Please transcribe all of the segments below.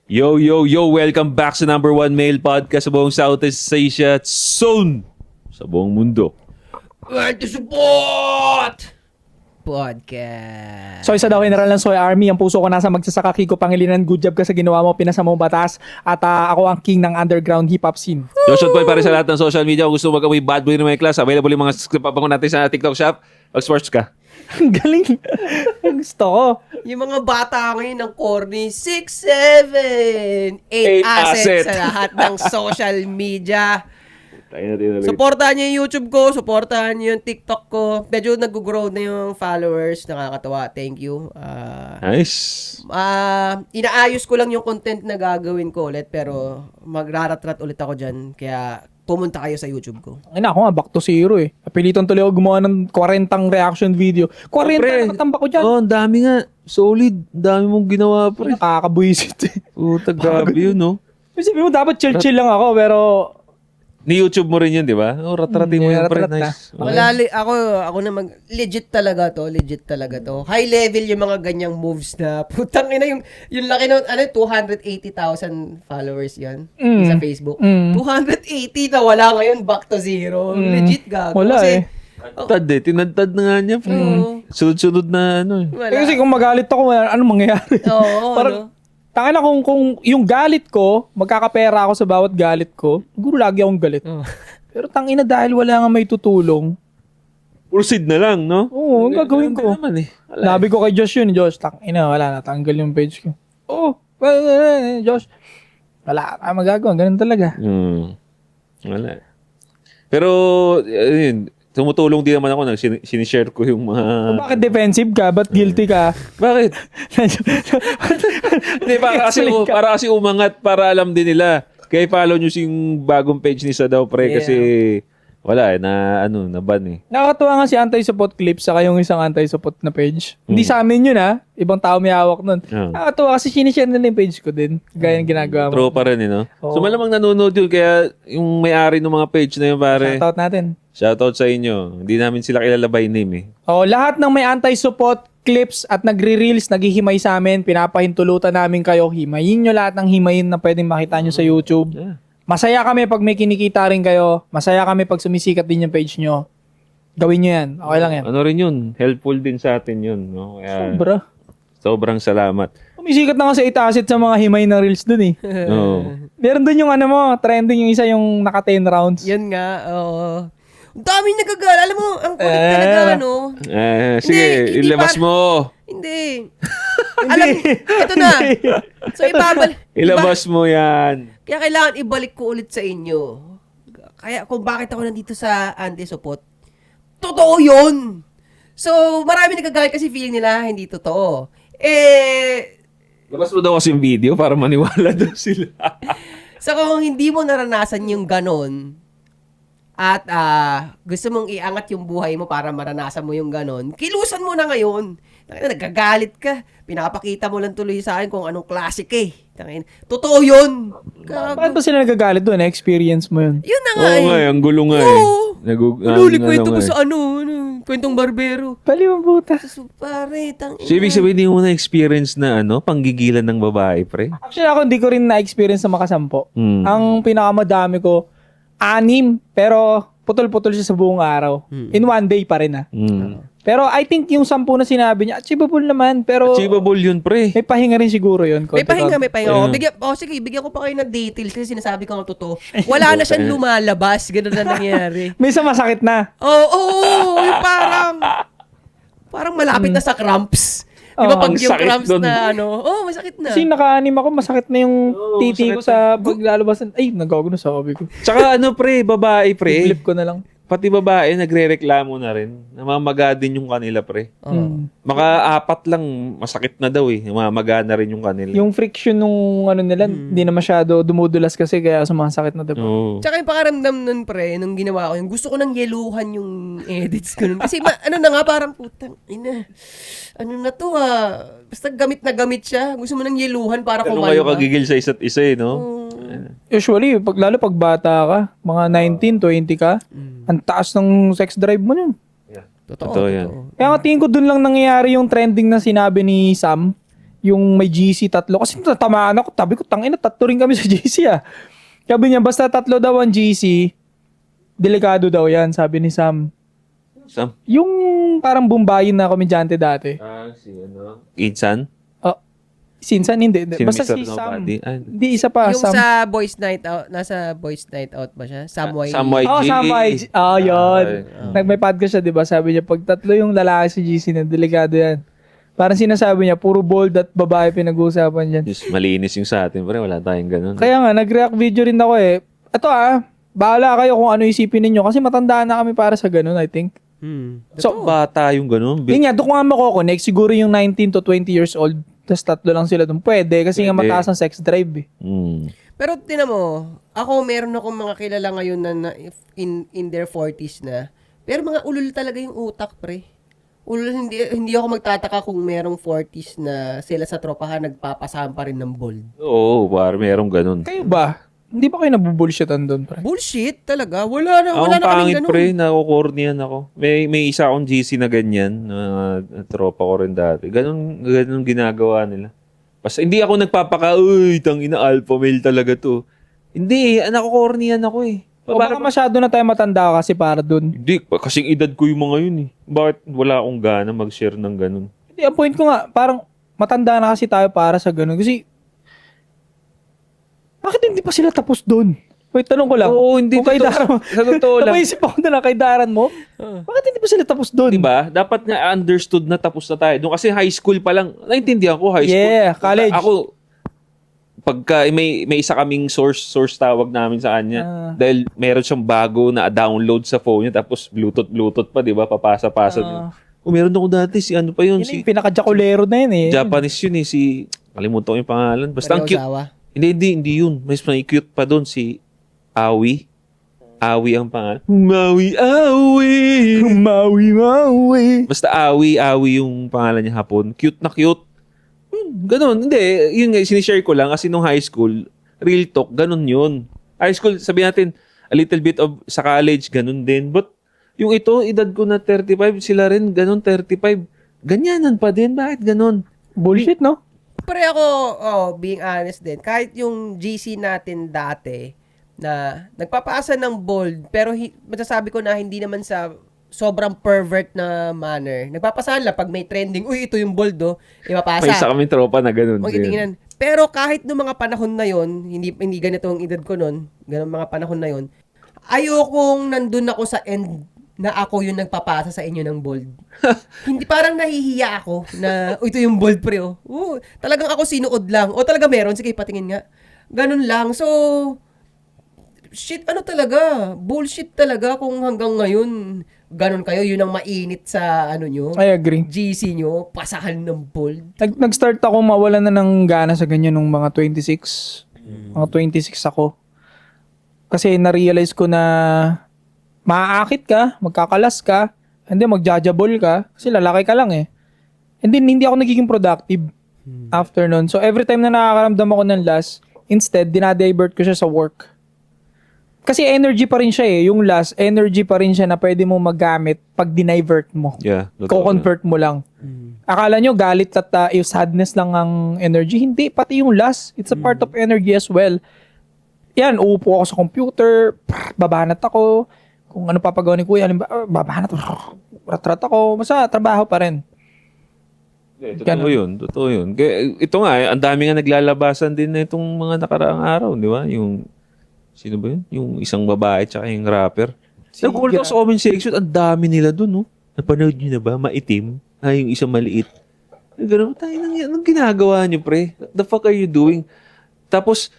Yo, yo, yo! Welcome back sa number one male podcast sa buong Southeast Asia at soon sa buong mundo. Want to support! Podcast. So isa daw General ng Soy Army, ang puso ko nasa magsasaka. Kiko Pangilinan, good job ka sa ginawa mo, pinasa mo batas. At ako ang king ng underground hip-hop scene. Joshua Toy para sa lahat ng social media. Kung gusto mo mag-amoy bad boy ng mga class, available yung mga script pabango natin sa TikTok shop. Mag-sports ka. Ang galing. Gusto ko. Yung mga bata ngayon ng corny, 6, 7, 8 assets sa lahat ng social media. Supportahan niyo yung YouTube ko, supportahan niyo yung TikTok ko. Medyo nag-grow na yung followers, nakakatawa. Thank you. Nice. Inaayos ko lang yung content na gagawin ko ulit, pero magraratrat ulit ako dyan. Kaya pumunta kayo sa YouTube ko. Ay na, ako nga, back to zero eh. Napilitan tuloy ako gumawa ng 40 reaction video. 40 nakatamba ko dyan. Oh, ang dami nga. Solid. Ang dami mong ginawa, pre. Nakakabuisit eh. Puta, grabe yun, no? Sabi mo, dapat chill-chill lang ako, pero... Ni YouTube mo rin yun, di ba? Oh, ratratin mo yun, pre. ratrat na. Nice. Ako na legit talaga to. High level yung mga ganyang moves na putang ina yung laki ng 280,000 followers yan sa Facebook. 280 na wala ngayon, back to zero. Legit gago. Wala Kasi, eh. Tad eh. Tinadtad na nga niya, pre. Sunod-sunod na ano eh. wala. Kasi kung magalit ako, ano mangyayari? Oo, Parang, tangina kung yung galit ko, magkakapera ako sa bawat galit ko, siguro lagi akong galit. Pero tangina dahil wala nga may tutulong, Proceed na lang, no? oo, ang gagawin ko. Naman eh. Wala. Sabi ko kay Josh yun, Josh, tangina, wala na, tanggal yung page ko. Oh, Josh, wala ka magagawa, ganun talaga. Wala. Pero, ayun, tumutulong din naman ako. Sinishare ko yung mga... Bakit defensive ka? Ba't guilty ka? Bakit? Hindi, para kasi umangat, para alam din nila. Kaya follow nyo yung bagong page ni Sadaw, pre, kasi wala eh, na-ban eh. Nakakatuwa nga si Anti-Support Clips saka yung isang Anti-Support na page. Hindi sa amin yun ha. Ibang tao may hawak nun. Nakakatuwa kasi sinishare nila yung page ko din. Gaya ng ginagawa mo. True pa rin eh, no? Oo. So malamang nanonood yun, kaya yung may-ari ng mga page na yun, pare. Shoutout natin. Shoutout sa inyo. Hindi namin sila kilala by name eh. Oh, lahat ng may Anti-Support Clips at nagre-reels, naghihimay sa amin, pinapahintulutan namin kayo. Himayin nyo lahat ng himayin na pwedeng makita nyo sa YouTube. Yeah. Masaya kami pag may kinikita rin kayo. Masaya kami pag sumisikat din yung page nyo. Gawin nyo yan. Okay lang yan. Ano rin yun? Helpful din sa atin yun. No? Kaya, Sobra. sobrang salamat. Sumisikat na nga sa 8 assets sa mga himay na reels dun eh. Oo. Meron dun yung trending yung isa yung naka 10 rounds. Yan nga, oo. Ang daming nagagala. Alam mo, ang kulit talaga, no? Sige, Hindi ilabas pa- mo. Hindi. Alam, ito na. So, Ilabas mo yan. Kaya kailangan ibalik ko ulit sa inyo. Kaya kung bakit ako nandito sa Anti-Support, totoo yun. So, marami nagagalit kasi feeling nila hindi totoo. Labas mo daw kasi yung video para maniwala daw sila. So, kung hindi mo naranasan yung ganon, at gusto mong iangat yung buhay mo para maranasan mo yung ganon, kilusan mo na ngayon. Nagagalit ka. Pinapakita mo lang tuloy sa akin kung anong classic eh. Totoo yun. Bakit ba sila nagagalit doon? Na-experience mo yun? Yun na nga Oo nga, ang gulo nga eh. Oo. Luli kwento mo sa kwentong barbero. Bali mo buta. So, pare, So, ibig sabihin, hindi mo na-experience na panggigilan ng babae, pre? Actually ako hindi ko rin na-experience na makasampo. Hmm. Ang pinakamadami ko, 6, pero putol-putol siya sa buong araw. In one day pa rin Pero I think yung 10 na sinabi niya, achievable naman. Pero Achievable yun, pre. may pahinga rin siguro yun. May pahinga. Sige, bigyan ko pa kayo ng details kasi sinasabi ko ang totoo. Wala na siyang lumalabas. Ganun na nangyari. May isa masakit na. Oo, yung parang malapit na sa cramps. Di ba pag ang yung sakit cramps dun. na masakit na. Kasi naka-anim ako, masakit na yung titi ko masakit sa paglalabasan. Ay, nagago na sabi ko. Tsaka pre, babae, pre. Flip ko na lang. Pati babae, nagre-reklamo na rin. Namamaga din yung kanila, pre. Maka-4 lang, masakit na daw eh. Namamaga na rin yung kanila. Yung friction nung nila, hindi na masyado dumudulas kasi kaya sumasakit na diba? Oo. Tsaka yung pakaramdam nun, pre, nung ginawa ko yun, gusto ko nang yeluhan yung edits ko nun. Kasi na nga, parang putang, ano na to basta gamit na gamit siya. Gusto mo nang yeluhan para Ganun kumalma. kayo kagigil sa isa't isa eh, no? Usually, lalo pag bata ka, mga 19, 20 ka, ang taas ng sex drive mo nun. Totoo yan. Kaya nga tingin ko dun lang nangyayari yung trending na sinabi ni Sam. Yung may GC tatlo. Kasi natamaan ako. Sabi ko, tangina, tatlo rin kami sa GC ah. Sabi niya, basta tatlo daw ang GC, delikado daw yan, sabi ni Sam. Sam? Yung parang bumbayin na komedyante dati. Si Insan? Sinsan, hindi. Basta Mr. si Sam. Nobody? Hindi, isa pa. Yung Sam. sa Boys Night Out, nasa Boys Night Out ba siya? Samway. Samway Oh, G. Sam YG. Oh, yun. May podcast siya, di ba? Sabi niya, pag tatlo yung lalaki si GC na, delikado yan. Parang sinasabi niya, puro bold at babae pinag-uusapan dyan. Just malinis yung sa atin, pero wala tayong ganun. Kaya nga, nag-react video rin ako eh. Ito bahala kayo kung ano isipin ninyo. Kasi matanda na kami para sa ganun, I think. So, bata yung ganun. Yun nga, doon ko nga mako-connect. Siguro yung 19 to 20 years old, tas tatlo lang sila doon. Pwede, kasi nga mataas ang sex drive eh. Pero tinan mo, ako meron akong mga kilala ngayon na in their 40s na. Pero mga ulul talaga yung utak, pre. Ulul, hindi ako magtataka kung merong 40s na sila sa tropahan nagpapasama pa rin ng bold. Oo, parang merong ganun. Kayo ba? Hindi ba kayo nabubullshitan doon, pre? Bullshit talaga. Wala na Ang kaming pangit, ganun. pre, nakukornian ako. May isa akong GC na ganyan, tropa ko rin dati. Ganun ginagawa nila. Basta hindi ako nagpapaka, uy, tangina, alpha male talaga to. Hindi, nakukornian ako eh. O baka masyado na tayo matanda kasi para doon. Hindi, kasing edad ko yung mga yun eh. Bakit wala akong gana mag-share ng ganun? Hindi, ang point ko nga, parang matanda na kasi tayo para sa ganun. Kasi, bakit hindi pa sila tapos doon? Wait, tanong ko lang. Oo, hindi. Kung kay Daran, Sa totoo lang. napaisip ako na lang kay Daran mo. Bakit hindi pa sila tapos doon? Diba? Dapat nga understood na tapos na tayo. Doon kasi high school pa lang. Naintindihan ko, high school. Yeah, college. Ako, pagka may isa kaming source tawag namin sa kanya. Dahil meron siyang bago na download sa phone niya. Tapos Bluetooth pa, diba? Papasa-pasa niya. Meron ako dati, si ano pa yun? Yun yung pinaka-jakulero na yun eh. Japanese yun eh. Kalimutan ko yung pangalan. Basta ang cute. Mariosawa. Hindi yun. Mas may cute pa doon si Awi. Awi ang pangalan. Maui. Basta Awi yung pangalan niya hapon. Cute na cute. Ganon. Hindi. Yun nga, sinishare ko lang kasi nung high school, real talk, ganon yun. High school, sabihin natin, a little bit of sa college, ganon din. But yung ito, edad ko na 35, sila rin, ganon, 35. Ganyanan pa din. Bakit ganon? Bullshit, no? Pero ako, being honest din, kahit yung GC natin dati na nagpapaasa ng bold, pero masasabi ko na hindi naman sa sobrang pervert na manner. Nagpapasahan lang pag may trending, uy, ito yung bold, ipapasa. May isa kaming tropa na ganon. Magtitingnan. Pero kahit noong mga panahon na yon, hindi ganito ang edad ko noon, ganun mga panahon na yon, ayokong nandun ako sa end na ako yung nagpapasa sa inyo ng bold. Hindi, parang nahihiya ako na, ito yung bold pre, talagang ako sinuod lang. O talaga meron, sige patingin nga. Ganun lang. So, shit, ano talaga? Bullshit talaga kung hanggang ngayon, ganun kayo, yun ang mainit sa, nyo, I agree. GC nyo, pasahan ng bold. Nag-start ako mawalan na ng gana sa ganyan nung mga 26. Mga 26 ako. Kasi na-realize ko na maaakit ka, magkakalas ka, hindi magjajabol ka, kasi lalaki ka lang eh. And then, hindi ako nagiging productive after nun. So, every time na nakakaramdam ako ng last, instead, dinadivert ko siya sa work. Kasi energy pa rin siya eh. Yung last, energy pa rin siya na pwede mo magamit pag dinivert mo. Yeah. Ko-convert mo lang. Akala nyo, galit at yung sadness lang ang energy. Hindi, pati yung last. It's a part of energy as well. Yan, uupo ako sa computer, babanat ako, kung ano papagawa ni kuya, babanat, rat-rat ako, basta trabaho pa rin. Totoo yun. Kaya, ito nga, ang dami nga naglalabasan din na itong mga nakaraang araw, di ba? Yung, sino ba yun? Yung isang babae tsaka yung rapper. Nag-call sa comment section, ang dami nila dun, no? Napanood nyo na ba? Maitim? Yung isang maliit. Ganun, tayo, anong ginagawa nyo, pre? What the fuck are you doing? Tapos,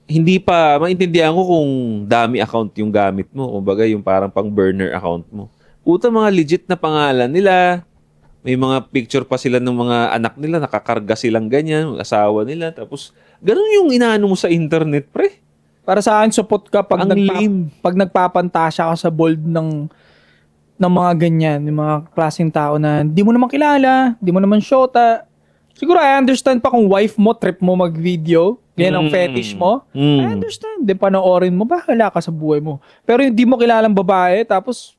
hindi pa maintindihan ko kung dami account yung gamit mo. Kumbaga, yung parang pang burner account mo. Puta, mga legit na pangalan nila. May mga picture pa sila ng mga anak nila. Nakakarga silang ganyan. Asawa nila. Tapos, ganun yung inaano mo sa internet, pre. Para sa akin, support ka pag, pag nagpapantasya ka sa bold ng mga ganyan. Yung mga klaseng tao na di mo naman kilala. Di mo naman shota. Siguro, I understand pa kung wife mo, trip mo mag-video. Yan ang fetish mo. I understand. Di panoorin mo, bahala ka sa buhay mo. Pero hindi mo kilalang babae, tapos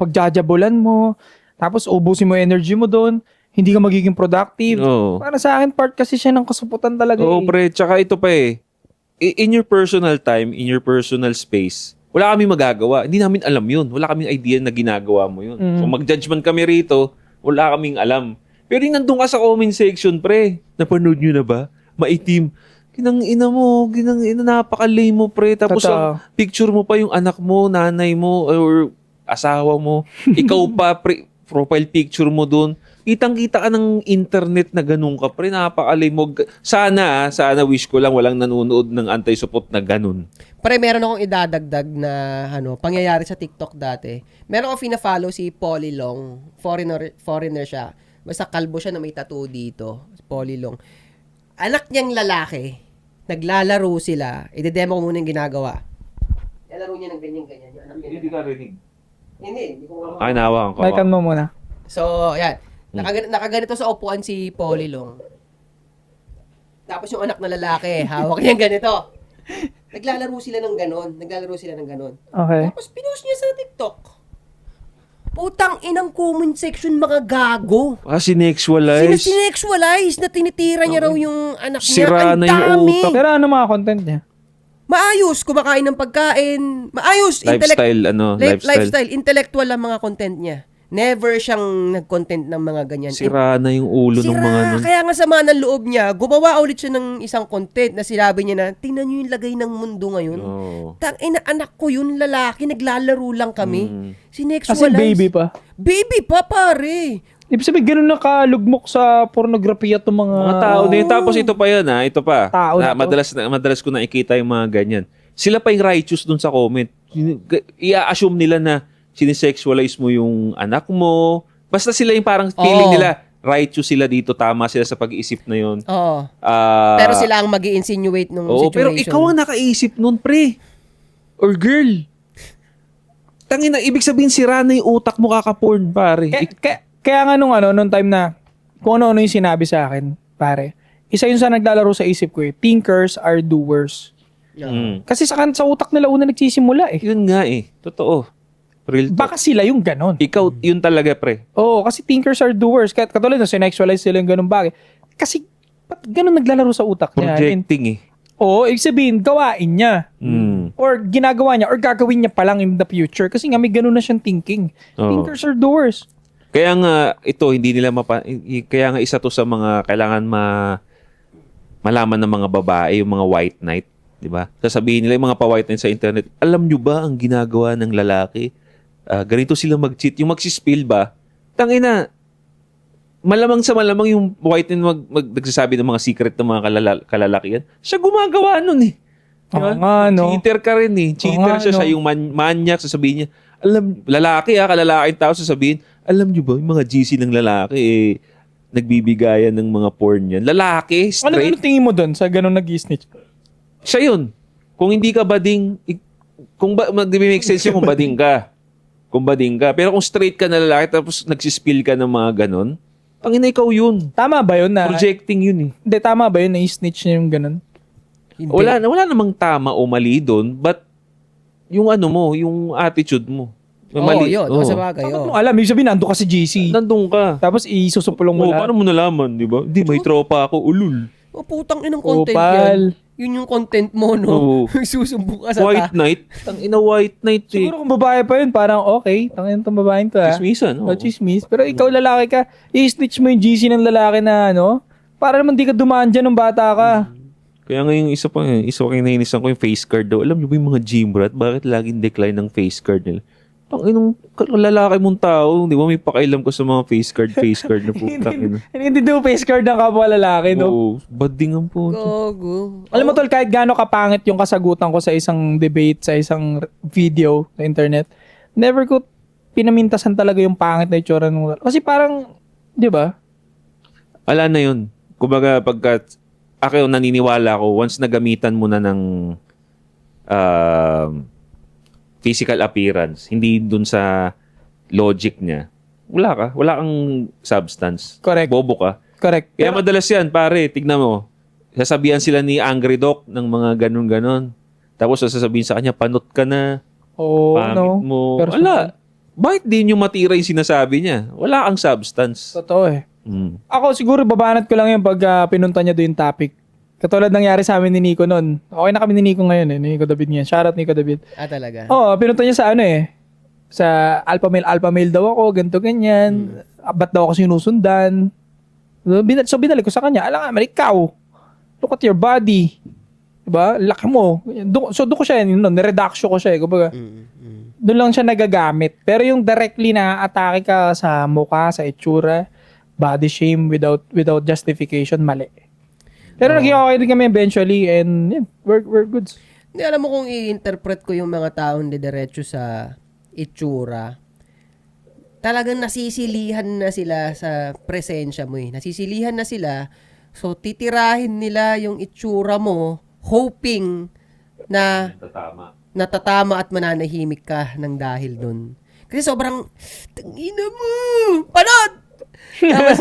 pagjajabulan mo, tapos ubusin mo energy mo doon, hindi ka magiging productive. Oo. Para sa akin, part kasi siya ng kasuputan talaga Oo, eh. pre. Tsaka ito pa eh. In your personal time, in your personal space, wala kami magagawa. Hindi namin alam yun. Wala kaming idea na ginagawa mo yun. So mag-judge man kami rito, wala kaming alam. Pero yung nandun ka sa comment section, pre, napanood nyo na ba? Maitim. Ginang-ina mo, napakalay mo, pre. Tapos Totoo. ang picture mo pa yung anak mo, nanay mo, or asawa mo. Ikaw pa, pre, profile picture mo dun. Kitang-kita ka ng internet na ganun ka, pre. Napakalay mo. Sana wish ko lang walang nanonood ng anti-support na ganun. Pre, meron akong idadagdag na pangyayari sa TikTok dati. Meron akong fina-follow si Polly Long. Foreigner siya. Basta kalbo siya na may tattoo dito. Polly Long. Anak niyang lalaki, naglalaro sila. I-demo ko muna yung ginagawa. Lalaro niya ng ganyan-ganyan. Yung anak niya. Hindi ka rinig. Hindi ko Ay, nawakan ko. Maikan mo muna. So, yan. Nakaganito sa upuan si Polly Long. Tapos yung anak na lalaki, hawak niya ganito. Naglalaro sila ng ganon. Okay. Tapos pinost niya sa TikTok. Putang inang comment section, mga gago. Sinexualize. Sinexualize na tinitira niya raw yung anak niya. Sira Ang na yung dami. utak. Pero ano mga content niya? Maayos, kumakain ng pagkain. Maayos, lifestyle. Intellectual ang mga content niya. Never siyang nag-content ng mga ganyan. Sira na yung ulo ng mga nun. Kaya nga sama ng loob niya, gumawa ulit siya ng isang content na sinabi niya na, tingnan niyo yung lagay ng mundo ngayon. Oo. Anak ko yun, lalaki, naglalaro lang kami. Kasi Sinexualize. baby pa. Baby pa, pare. Ibig sabihin, ganun nakalugmok sa pornografiya itong mga... Mga tao din. Tapos ito pa yan ha. Ito pa. Tao na to. Madalas ko nakikita yung mga ganyan. Sila pa yung righteous dun sa comment. I-assume nila na sinisexualize mo yung anak mo. Basta sila yung parang feeling nila, righteous sila dito, tama sila sa pag-iisip na yun. Oo. Ah, Pero sila ang mag-i-insinuate nung oo, situation. pero ikaw ang nakaisip nun, pre. Or girl. Tangina, ibig sabihin sira na yung utak mo kaka-porn, pare. Kaya nga nung time na, kung ano-ano yung sinabi sa akin, pare, isa yun sa naglalaro sa isip ko eh, thinkers are doers. Kasi sa utak nila una nagsisimula eh. Yun nga eh. Totoo. Real talk. Baka sila yung ganon. Ikaw, yun talaga, pre. Oo, kasi thinkers are doers. Katulad na sinexualize sila yung ganun bagay. Kasi, ba't ganun naglalaro sa utak niya? Projecting eh. Oo, ibig sabihin, gawain niya. Mm. Or ginagawa niya, or gagawin niya pa lang in the future. Kasi nga, may ganun na siyang thinking. Oo. Thinkers are doers. Kaya nga, ito, hindi nila kaya nga isa to sa mga kailangan malaman ng mga babae, yung mga white knight. Diba? Sasabihin nila yung mga pa-white knight sa internet, alam nyo ba ang ginagawa ng lalaki? Ganito sila mag-cheat. Yung magsispill ba? Tangina, malamang yung white knight nagsasabi ng mga secret ng mga kalalakihan. Siya gumagawa nun eh. Diba? Oo nga, no? Cheater ka rin eh. Cheater nga, siya, no? siya yung manyak, sasabihin niya, kalalaking tao, sasabihin, alam nyo ba, yung mga GC ng lalaki eh, nagbibigayan ng mga porn yan. Lalaki, Ano straight, tingin mo doon sa ganun nag-snitch? siya yun. Kung hindi ka bading, mag-make sense yun kung bading ka. Pero kung straight ka na lalaki, tapos nagsispill ka ng mga ganon, tangina ikaw yun. Tama ba yun na? Projecting yun eh. Hindi, tama ba yun na i-snitch niya yung ganun? Hindi. Wala namang tama o mali doon, but yung yung attitude mo. Oo, yun. Oo. Sa bagay, Bakit oo. mo alam? Ibig sabihin, nandun ka si GC. Nandun ka. Tapos isusupulong mo Oo, lahat. paano mo nalaman, di ba? Hindi, may tropa ako, ulul. O, putang inang content Opal. yan. Yun yung content mo, no? Oo. Susubok ka sa White Knight? Tangina White Knight eh. Siguro kung babae pa yun, parang okay. Tangin itong babaeng to ha. Chismisan. Oh, chismis. Pero ikaw lalaki ka, i-snitch mo yung GC ng lalaki na para naman di ka dumaan dyan nung bata ka. Kaya nga yung isa pa kinahinisan ko yung face card daw. Alam niyo ba yung mga gym rat? Bakit laging decline ng face card nila? Tanginong lalaki mong tao, di ba? May pakailam ko sa mga face card na putang ina. Hindi do face card ng kapwa lalaki, no? Oo, badingan po. Gogo. Alam mo tol, kahit gaano kapangit yung kasagutan ko sa isang debate, sa isang video sa internet, never ko pinamintasan talaga yung pangit na itsura ng lalaki. Kasi parang, di ba? Wala na yun. Kumbaga, ako naniniwala ko, once nagamitan mo na ng physical appearance, hindi dun sa logic niya, wala kang substance. Correct. Bobo ka. Correct. Kaya madalas yan, pare, tignan mo, sasabihan sila ni Angry Doc ng mga ganun-ganon. Tapos sasabihin sa kanya, panot ka na, pangit mo. Personal. Wala. Bakit di nyo matira yung sinasabi niya? Wala kang substance. Totoo eh. Ako siguro babanat ko lang yun pag pinunta niya doon yung topic. Katulad nangyari sa amin ni Nico noon. Okay na kami ni Nico ngayon ni Nico David ngayon. Shoutout Nico David. Talaga? Oo, pinunta niya sa sa alpha male daw ako, ganito ganyan. Ba't daw ako sinusundan? So binalik ko sa kanya, alam nga, ikaw, look at your body. Diba? Laki mo. So doon ko siya, nireduction ko siya. Kumbaga, doon lang siya nagagamit. Pero yung directly na atake ka sa mukha, sa itsura, body shame without justification, mali. Pero naging okay din kami eventually and yeah, we're good. Hindi, alam mo kung i-interpret ko yung mga taong didiretso sa itsura, talagang nasisilihan na sila sa presensya mo eh. Nasisilihan na sila. So, titirahin nila yung itsura mo, hoping na natatama at mananahimik ka ng dahil dun. Kasi sobrang, tangina mo! Panot! Tapos,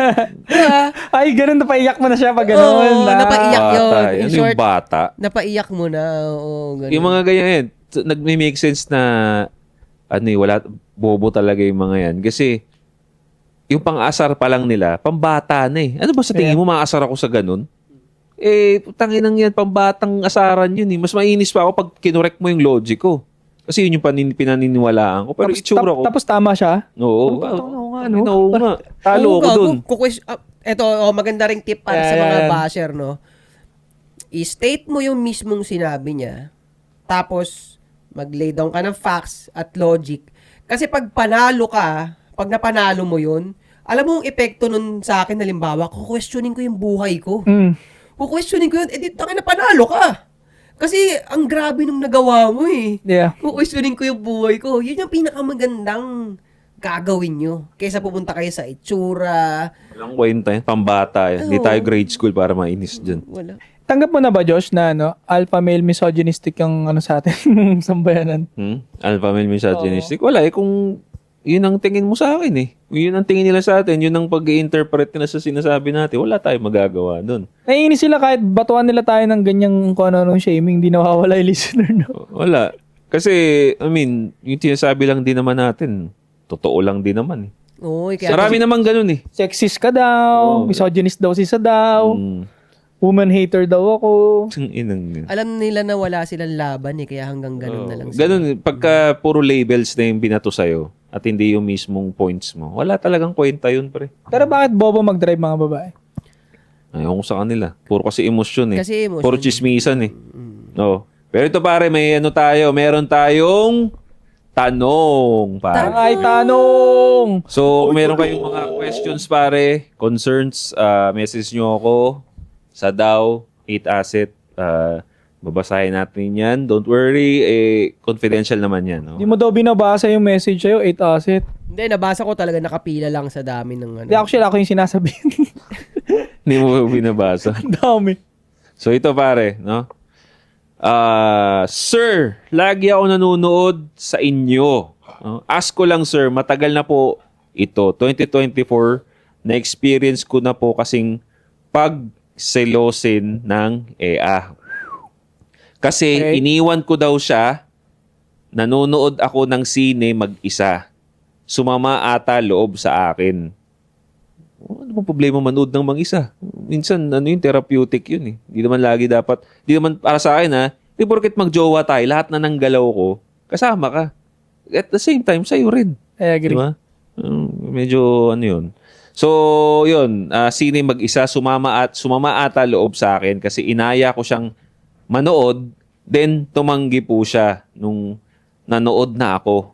Ay, ganun, napaiyak mo na siya pag gano'n. napaiyak yun. Bata. In Ano short, yung bata? napaiyak mo na. Oo, ganun. Yung mga ganyan, nag-make sense na wala, bobo talaga yung mga yan. Kasi, yung pang-asar pa lang nila, pambata na eh. Ano ba sa tingin mo, maasar ako sa ganun? Tanginang yan, pambatang asaran yun eh. Mas mainis pa ako pag kinorek mo yung logic ko. Kasi yun yung pinaniniwalaan ko. Pero itsura ko. Tapos tama siya? Oo. Oo nga, Oo nga. Talo ako dun. Ito, maganda ring tip para sa mga basher, no? I-state mo yung mismong sinabi niya. Tapos, mag-lay down ka ng facts at logic. Kasi pag panalo ka, pag napanalo mo yun, alam mo yung epekto nun sa akin, halimbawa, kukwestiyonin ko yung buhay ko. Kukwestiyonin ko yun, na panalo ka. Kasi ang grabe nung nagawa mo eh. Yeah. Kukwestiyonin ko yung buhay ko. Yun yung pinakamagandang gagawin nyo. Kaysa pupunta kayo sa itsura. Walang kwenta yan. Pambata yan. Hindi tayo grade school para mainis dyan. Wala. Tanggap mo na ba, Josh, na alpha male misogynistic yung sa atin, sambayanan? Alpha male misogynistic? Wala eh. Kung yun ang tingin mo sa akin eh. Yun ang tingin nila sa atin. Yun ang pag-i-interpret nila sa sinasabi natin. Wala tayong magagawa dun. Naiinis sila kahit batuan nila tayo ng ganyang kung ano shaming, di nawawala yung listener, no? Wala. Kasi, yung sinasabi lang din naman natin, totoo lang din naman eh. Oy, kaya Marami naman ganun eh. Sexist ka daw, misogynist daw si daw, woman hater daw ako. alam nila na wala silang laban eh. Kaya hanggang ganun na lang sila. Ganun. Pagka puro labels na yung binato sa'yo at hindi yung mismong points mo, wala talagang kwenta yun, pre. Pero bakit bobo mag-drive mga babae? Ayaw ko sa kanila. Puro kasi emosyon eh. Kasi emosyon. Puro chismisan eh. Oo. Pero ito pare, meron tayong tanong, pare. Ay, tanong! So, kung meron kayong mga questions, pare, concerns, message nyo ako sa DAO, 8Asset. Babasahin natin yan. Don't worry, confidential naman yan. No? Di mo daw binabasa yung message sa'yo, 8Asset. Hindi, nabasa ko talaga nakapila lang sa dami ng ano. Di actually ako yung sinasabihin. Hindi mo binabasa. Ang dami. So, ito pare, no? Sir, lagi ako nanonood sa inyo. Ask ko lang, sir, matagal na po ito. 2024, na-experience ko na po kasing pagselosin ng EA. Kasi iniwan ko daw siya, nanonood ako ng sine mag-isa. Sumama ata loob sa akin. Ano bang problema manood ng mag-isa? Minsan, therapeutic yun eh. Hindi naman lagi dapat, hindi naman para sa akin di porket mag-jowa tayo, lahat na ng galaw ko, kasama ka. At the same time, sa'yo rin. I agree. Diba? Medyo yun. So, yun, sine mag-isa, sumama ata loob sa akin kasi inaya ko siyang manood, then tumanggi po siya nung nanood na ako.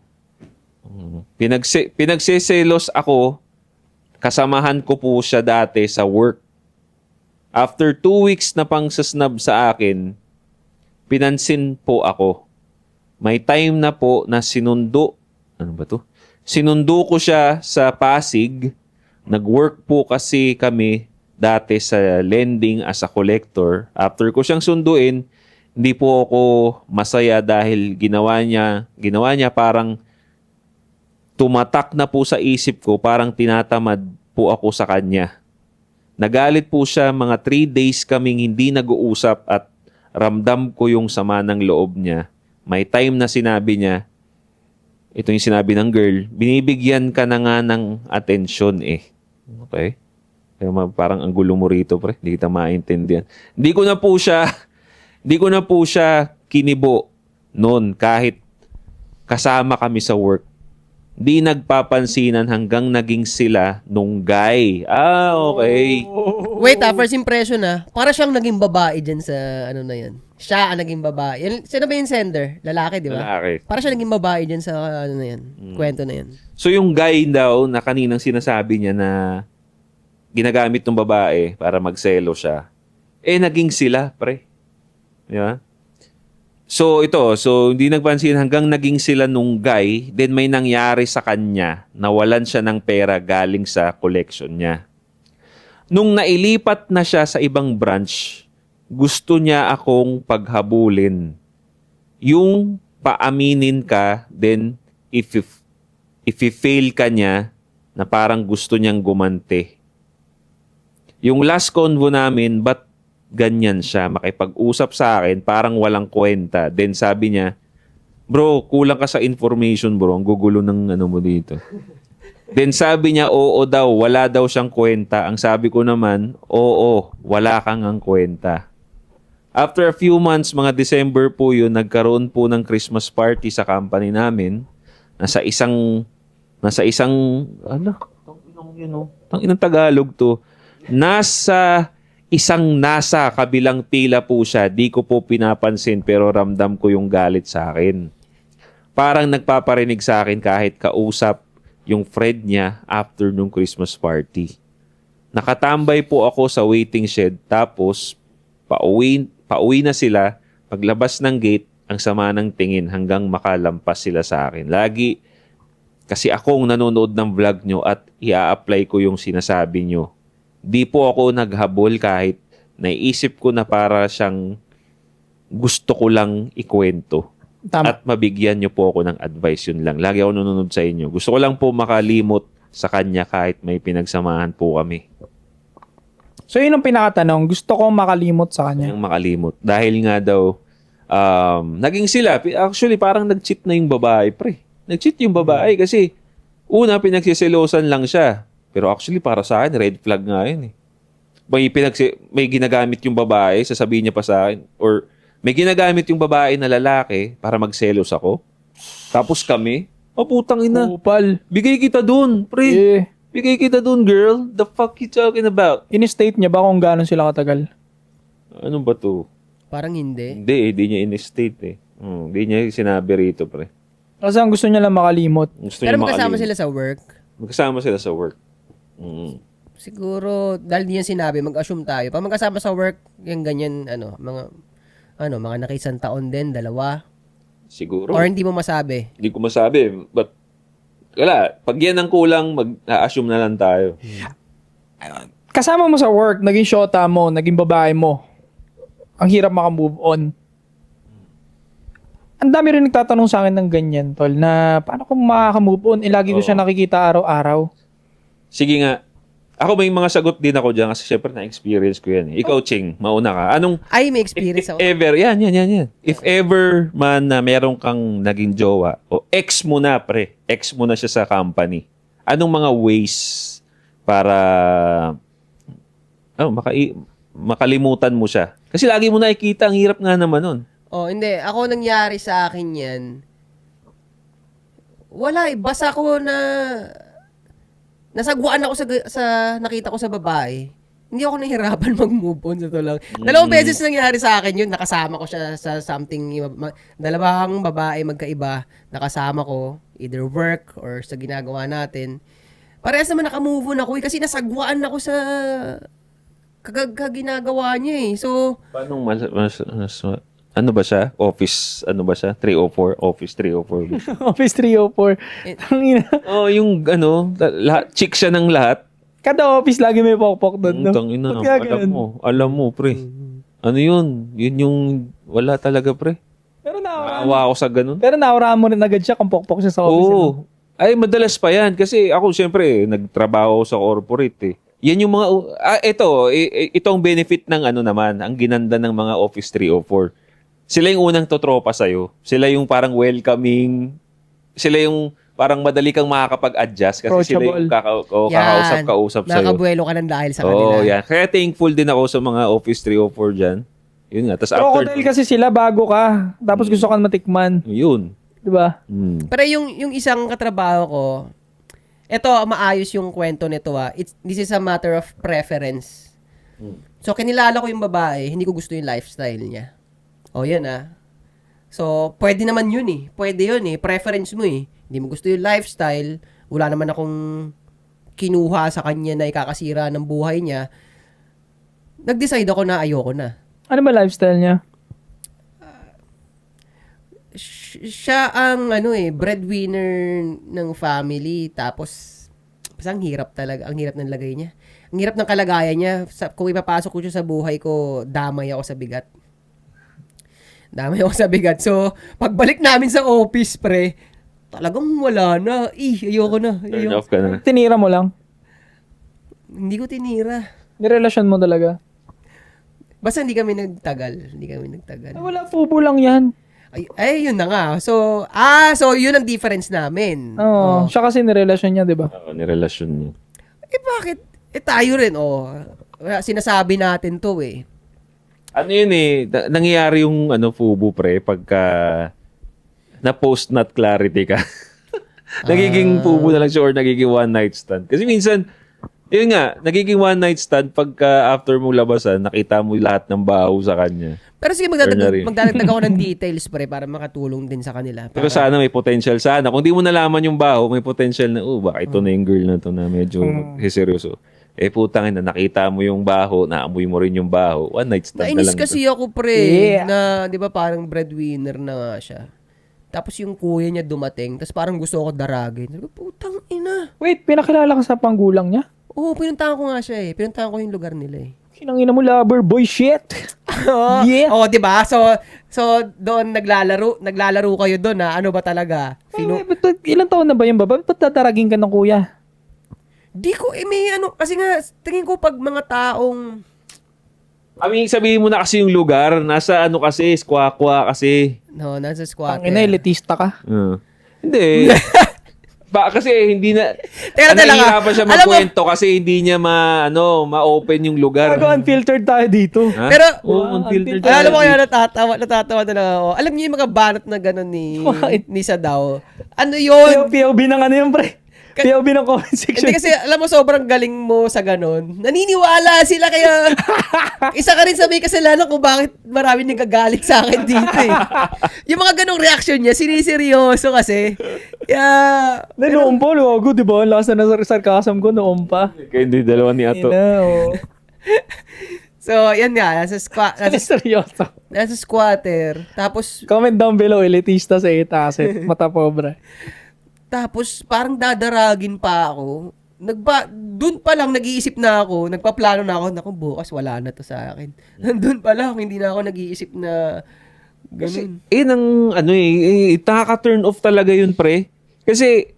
Pinagseselos ako, kasamahan ko po siya dati sa work. After 2 weeks na pang sasnab sa akin, pinansin po ako. May time na po na sinundo. Ano ba to? Sinundo ko siya sa Pasig. Nag-work po kasi kami dati sa lending as a collector. After ko siyang sunduin, hindi po ako masaya dahil ginawa niya parang tumatak na po sa isip ko, parang tinatamad po ako sa kanya. Nagalit po siya, mga 3 days kaming hindi nag-uusap at ramdam ko yung sama ng loob niya. May time na sinabi niya, ito yung sinabi ng girl, binibigyan ka na nga ng atensyon eh. Okay? Kaya parang ang gulo mo rito, pre. Hindi kita maintindihan. Hindi ko na po siya kinibo noon kahit kasama kami sa work. Di nagpapansinan hanggang naging sila nung guy. Okay. Wait, first impression para siyang naging babae dyan sa ano na yan. Siya ang naging babae. Sino ba yung sender? Lalaki, di ba? Lalaki. Para siya naging babae dyan sa ano na yan. Kwento na yan. So yung guy daw na kaninang sinasabi niya na ginagamit ng babae para magselo siya, naging sila, pre. Di ba? So hindi nagpansin hanggang naging sila nung guy, then may nangyari sa kanya, nawalan siya ng pera galing sa collection niya. Nung nailipat na siya sa ibang branch, gusto niya akong paghabulin. Yung paaminin ka, then if fail ka niya, na parang gusto niyang gumante. Yung last convo namin, ba't ganyan siya? Makipag-usap sa akin, parang walang kwenta. Then sabi niya, bro, kulang ka sa information, bro. Ang gugulo ng ano mo dito. Then sabi niya, oo daw, wala daw siyang kwenta. Ang sabi ko naman, oo, wala kang ang kwenta. After a few months, mga December po yun, nagkaroon po ng Christmas party sa company namin. Nasa isang, tanginang Tagalog to. Nasa kabilang pila po siya. Di ko po pinapansin pero ramdam ko yung galit sa akin. Parang nagpaparinig sa akin kahit kausap yung friend niya after nung Christmas party. Nakatambay po ako sa waiting shed tapos pauwi na sila. Paglabas ng gate, ang sama ng tingin hanggang makalampas sila sa akin. Lagi kasi akong nanonood ng vlog nyo at i-apply ko yung sinasabi nyo. Di po ako naghabol kahit naiisip ko na para siyang gusto ko lang ikwento. Tama. At mabigyan nyo po ako ng advice. Yun lang. Lagi ako nanonood sa inyo. Gusto ko lang po makalimot sa kanya kahit may pinagsamahan po kami. So yun ang pinakatanong. Gusto kong makalimot sa kanya. Yung makalimot. Dahil nga daw, naging sila. Actually, parang nag-cheat na yung babae, pre. Nag-cheat yung babae kasi una, pinagsisilosan lang siya. Pero actually, para sa akin, red flag nga yun eh. May ginagamit yung babae, sasabihin niya pa sa akin. Or may ginagamit yung babae na lalaki para magselos ako. Tapos kami, putang ina. Upal. Bigay kita dun, pre. Bigay kita dun, girl. The fuck you talking about? In-state niya ba kung gano'n sila katagal? Ano ba to? Parang hindi. Hindi niya in-state eh. Hindi niya sinabi rito, pre. Kasi ang gusto niya lang makalimot. Gusto Pero niya magkasama makalimot. sila sa work. Magkasama sila sa work. Siguro, dahil di yan sinabi, mag-assume tayo. Pag magkasama sa work, yung ganyan, mga nakaisang taon din, 2. Siguro. Or hindi mo masabi. Hindi ko masabi. But, wala. Pag yan ang kulang, mag-assume na lang tayo. Kasama mo sa work, naging shota mo, naging babae mo. Ang hirap makamove on. Ang dami rin nagtatanong sa akin ng ganyan, tol, na paano ko makaka-move on? Lagi ko siya nakikita araw-araw. Sige nga. Ako may mga sagot din ako dyan kasi syempre na-experience ko yan. Ikaw, Ching, mauna ka. Anong, Ay, may experience if ako. ever, yan. If ever man na meron kang naging jowa, o ex mo na, pre, ex mo na siya sa company, anong mga ways para makalimutan mo siya? Kasi lagi mo nakikita, ang hirap nga naman nun. Hindi. Ako nangyari sa akin yan. Wala eh. Basta ko na nasagwaan ako sa nakita ko sa babae. Hindi ako nahihirapan mag-move on sa to lang. 2 beses nangyari sa akin yun. Nakasama ko siya sa something. 2 babae magkaiba. Nakasama ko. Either work or sa ginagawa natin. Parehas naman nakamove on ako kasi nasagwaan ako sa ginagawa niya eh. So, Paano ano ba siya? Office, ano ba siya? 304? Office 304. Office 304. Tangina. Yung lahat, chick siya ng lahat. Kada office lagi may pokpok doon. No? Tangina, Ba't kaya ganun? alam mo, pre. Ano yun? Yun yung wala talaga, pre. Pero Naawa ako sa ganun. Pero naurahan mo rin agad siya kung pokpok siya sa office. Oo. No? Ay, madalas pa yan. Kasi ako, syempre, nagtrabaho sa corporate eh. Yan yung mga, ito ang benefit ng naman, ang ginanda ng mga Office 304. Sila yung unang totropa sa'yo. Sila yung parang welcoming. Sila yung parang madali kang makakapag-adjust kasi sila yung Approachable. kakausap sa'yo. Nakabuelo ka ng dahil sa kanila. Oo, yan. Kaya thankful din ako sa mga Office 304 dyan. Yun nga. Tapos after, Crocodile kasi sila bago ka. Tapos gusto ka matikman. yun. Di ba? Pero yung isang katrabaho ko, eto, maayos yung kwento nito this is a matter of preference. So, kinilala ko yung babae, hindi ko gusto yung lifestyle niya. O, yan So, pwede naman yun Pwede yun preference mo Hindi mo gusto yung lifestyle, wala naman akong kinuha sa kanya na ikakasira ng buhay niya. Nag-decide ako na ayoko na. Ano ba lifestyle niya? Siya ang breadwinner ng family, tapos ang hirap talaga, ang hirap ng lagay niya. Ang hirap ng kalagayan niya. Kung ipapasok ko siya sa buhay ko, damay ako sa bigat. So, pagbalik namin sa office, pre, talagang wala na. Ayoko na. Turn off ka na. Tinira mo lang? Hindi ko tinira. Nirelasyon mo talaga? Basta hindi kami nagtagal. Ay, wala, fubo lang yan. Ay, yun na nga. So yun ang difference namin. Oo. Siya kasi nirelasyon niya, di ba? Oo, nirelasyon niya. Bakit? Tayo rin, sinasabi natin to Ano yun nangyayari yung fubo pre pagka na-post not clarity ka. Nagiging fubo na lang siya or nagiging one night stand. Kasi minsan, yun nga, nagiging one night stand pagka after mo labasan, nakita mo lahat ng baho sa kanya. Pero sige, magdadagdag ako ng details pre para makatulong din sa kanila. Pero sana may potential sana. Kung di mo nalaman yung baho, may potential na, baka ito na yung girl na to na medyo seryoso. Putang ina, nakita mo yung baho, naamoy mo rin yung baho, one night stand na Nainis lang. kasi ako pre, Yeah. na di ba parang breadwinner na nga siya. Tapos yung kuya niya dumating, tapos parang gusto ako daragin. Sabi ko, putang ina. Wait, pinakilala ka sa panggulang niya? Oo, pinuntahan ko nga siya Pinuntahan ko yung lugar nila Kinangina mo, lover boy shit. Yeah. Oo, di ba? So doon naglalaro kayo doon ano ba talaga? Ilang taon na ba yung babae? Ba't tataragin ka ng kuya? Di ko, may kasi nga, tingin ko pag mga taong, Sabihin mo na kasi yung lugar, nasa kasi, squawka kasi. nasa squatter. Tangina, elitista ka. Hindi. Kasi hindi na, Teka lang, nahihirapan siya alam mo- magkwento kasi hindi niya ma-open yung lugar. Gago, unfiltered tayo dito. Ha? Pero, unfiltered alam mo tayo. kaya natatawa na lang ako. Alam niyo yung mga banat na gano'n ni Sadaw. Ano yun? POV ng ano yun, pre? POV ng comment section. Hindi kasi, alam mo, sobrang galing mo sa ganun. Naniniwala sila kaya, isa ka rin sa may kasalanan kung bakit marami nagagalit sa akin dito Yung mga ganong reaction niya, siniseryoso kasi. Kaya, Noon pa, logo, di ba? Ang lakas na sarcasm ko noon pa. Kaya hindi dalawa ni Ato. so, yan nga, Seryoso. nasa squatter. Tapos, Comment down below, elitista sa itasit. Mata pobre. Tapos, parang dadaragin pa ako. Doon pa lang nag-iisip na ako, nagpaplano na ako, naku, bukas wala na to sa akin. Doon pa lang, hindi na ako nag-iisip na ganun. Nakaka-turn off talaga yun, pre. Kasi,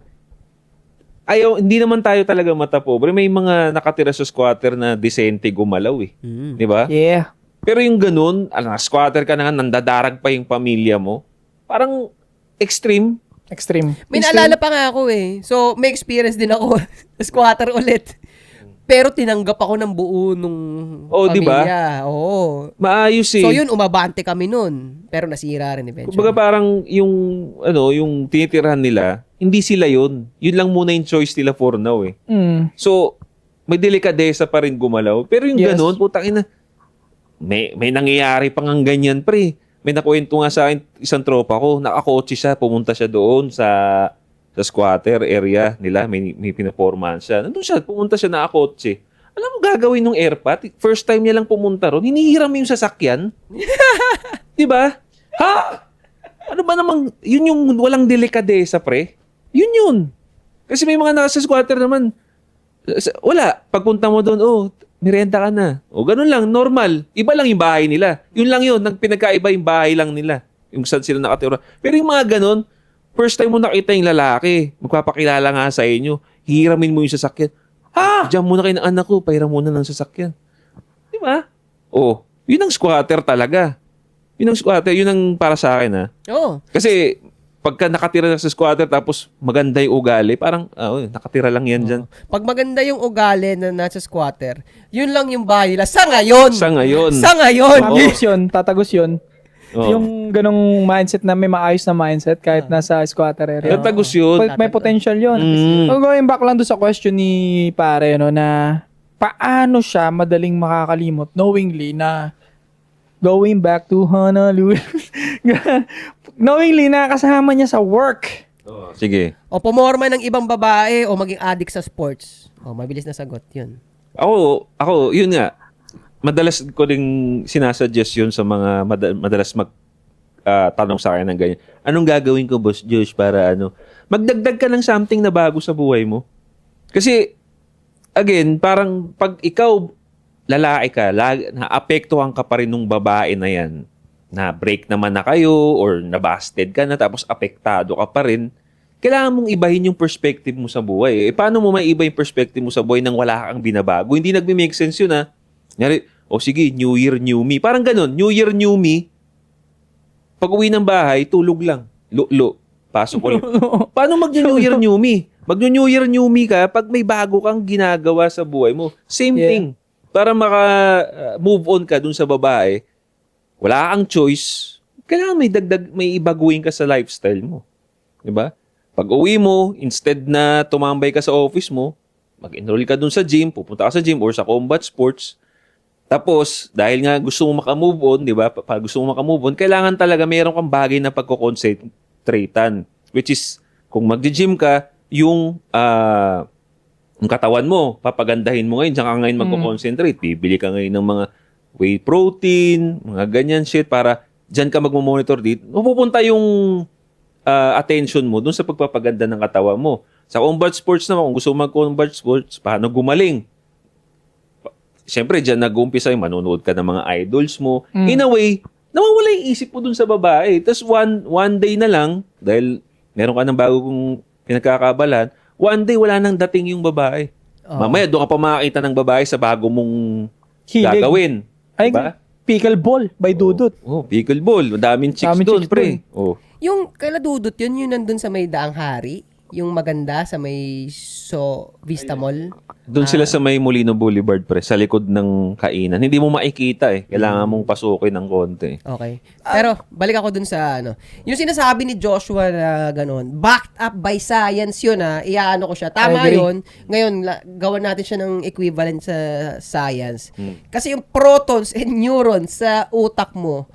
hindi naman tayo talaga mata pobre. May mga nakatira sa squatter na disente gumalaw Di ba? Yeah. Pero yung ganun, squatter ka na nga, nandadarag pa yung pamilya mo. Parang extreme. May naalala pa nga ako So, may experience din ako. Squatter ulit. Pero tinanggap ako ng buo nung pamilya. Oo. Maayos So, yun, umabante kami nun. Pero nasira rin eventually. Kumbaga parang yung tinitirhan nila, hindi sila yun. Yun lang muna yung choice nila for now So, may delikadesa pa rin gumalaw. Pero yung ganun, putang ina, may nangyayari pang ang ganyan, pre. May nakuwento nga sa akin, isang tropa ko, nakakotse siya, pumunta siya doon sa squatter area nila, may pinapormahan siya. Nandun siya, pumunta siya nakakotse. Alam mo gagawin ng airpat? First time niya lang pumunta ron, hinihiram yung sasakyan. Diba? Ha? Ano ba namang, yun yung walang delikadesa, pre? Yun. Kasi may mga nasa squatter naman, wala. Pagpunta mo doon, merienda ka na. Ganun lang, normal. Iba lang yung bahay nila. Yun lang yun, pinagkaiba yung bahay lang nila. Yung saan sila nakatira. Pero yung mga ganun, first time mo nakita yung lalaki, magpapakilala nga sa inyo, hiramin mo yung sasakyan. Diyan muna kayo ng anak ko, pahiram muna ng sasakyan. Di ba? Yun ang squatter talaga. Yun ang squatter, yun ang para sa akin Oo. Kasi, pagka nakatira na sa squatter tapos maganda yung ugali, parang nakatira lang yan dyan. Pag maganda yung ugali na nasa squatter, yun lang yung bahay nila. Sa ngayon! Sa ngayon. Sa ngayon! Tatagos yun. Oo. Yung ganong mindset na may maayos na mindset kahit nasa squatter area. Tatagos yun. May potential yun. So, going back lang doon sa question ni pare, no, na paano siya madaling makakalimot knowingly na going back to Honolulu. Knowingly na kasama niya sa work. Sige. O pumorma ng ibang babae o maging addict sa sports. O, mabilis na sagot yun. Ako, yun nga. Madalas ko ding sinasuggest yun sa mga madalas tanong sa akin ng ganyan. Anong gagawin ko, Boss Josh, para magdagdag ka ng something na bago sa buhay mo? Kasi, again, parang pag ikaw, lalaki ka, naapektuhan ka pa rin nung babae na yan, na break naman na kayo or nabasted ka na tapos apektado ka pa rin, kailangan mong ibahin yung perspective mo sa buhay. Paano mo maiba yung perspective mo sa buhay nang wala kang binabago? Hindi nagme-make sense yun, ha? Sige, New Year, New Me. Parang ganun, New Year, New Me. Pag uwi ng bahay, tulog lang. Pasok ulit. Paano mag-New Year, New Me? Mag-New Year, New Me ka pag may bago kang ginagawa sa buhay mo. Same thing. Para maka-move on ka dun sa babae, wala kang choice. Kailangan may ibaguhin ka sa lifestyle mo. Diba? Pag uwi mo, instead na tumambay ka sa office mo, mag-enroll ka dun sa gym, pupunta ka sa gym or sa combat sports. Tapos, dahil nga gusto mo makamove on, di ba? Pag gusto mo makamove on, kailangan talaga mayroon kang bagay na pagkukonsentratan. Which is, kung mag-gym ka, yung katawan mo, papagandahin mo ngayon, diyan ka ngayon magkukonsentrate. Bibili ka ngayon ng mga whey protein, mga ganyan shit, para diyan ka magmo-monitor dito. Pupunta yung attention mo dun sa pagpapaganda ng katawan mo. Sa combat sports naman, kung gusto mo mag-combat sports, paano gumaling? Siyempre, diyan nag-uumpisa yung manonood ka ng mga idols mo. In a way, nawawala yung isip mo dun sa babae. Tapos one day na lang, dahil meron ka ng bagong pinagkakabalan, one day wala nang dating yung babae. Mamaya, doon ka pa makakita ng babae sa bago mong gagawin. Ay, diba? pickleball by Dudut. Pickleball. Madaming chicks doon, pre. Yung kaila Dudut yun nandun sa may Daang Hari, yung maganda sa may Vista Mall. Doon sila sa may Molino Boulevard, pre, sa likod ng kainan. Hindi mo makikita Kailangan mong pasukin ng konti. Okay. Pero, balik ako dun sa yung sinasabi ni Joshua na gano'n, backed up by science yun iyaano ko siya. Tama yun. Ngayon, gawan natin siya ng equivalent sa science. Kasi yung protons and neurons sa utak mo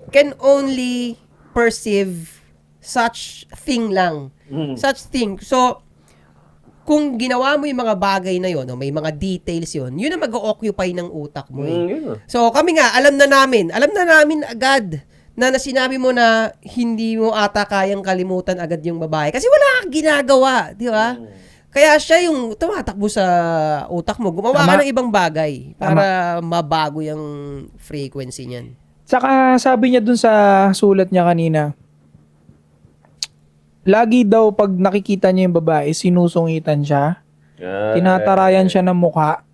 can only perceive such thing lang. Such thing. So, kung ginawa mo yung mga bagay na yun, may mga details yun ang mag-occupy ng utak mo. So, kami nga, alam na namin agad na sinabi mo na hindi mo ata kayang kalimutan agad yung babae. Kasi wala kang ginagawa, di ba? Kaya siya yung tumatakbo sa utak mo. Gumawa ka ng ibang bagay para mabago yung frequency niyan. Saka sabi niya dun sa sulat niya kanina, lagi daw pag nakikita niya yung babae, sinusungitan siya, tinatarayan siya ng mukha,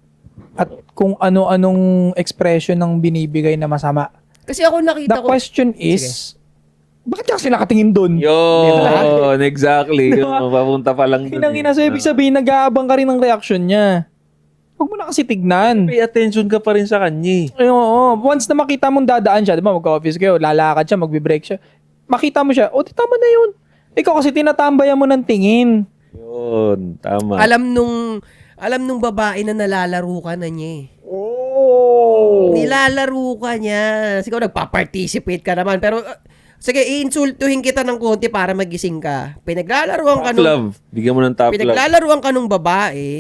at kung ano-anong expression ng binibigay na masama. Kasi ako nakita The question is, bakit ka kasi nakatingin dun? Yun, exactly. Yun, papunta pa lang dun. So, ibig sabihin, nag-aabang ka rin ng reaction niya. Huwag mo na kasi tignan. Pay attention ka pa rin sa kanya. Oo. Once na makita mong dadaan siya, di ba, magka-office kayo, lalakad siya, magbe-break siya, makita mo siya, tama na yun. Ikaw kasi tinatambayan mo ng tingin. Yun, tama. Alam nung babae na nalalaro ka na niya Nilalaro ka niya. Siguro nagpa-participate ka naman. Pero, sige, iinsultuhin kita ng konti para magising ka. Pinaglalaruan ka Top love. Bigyan mo ng top love. Pinaglalaruan ka nung babae.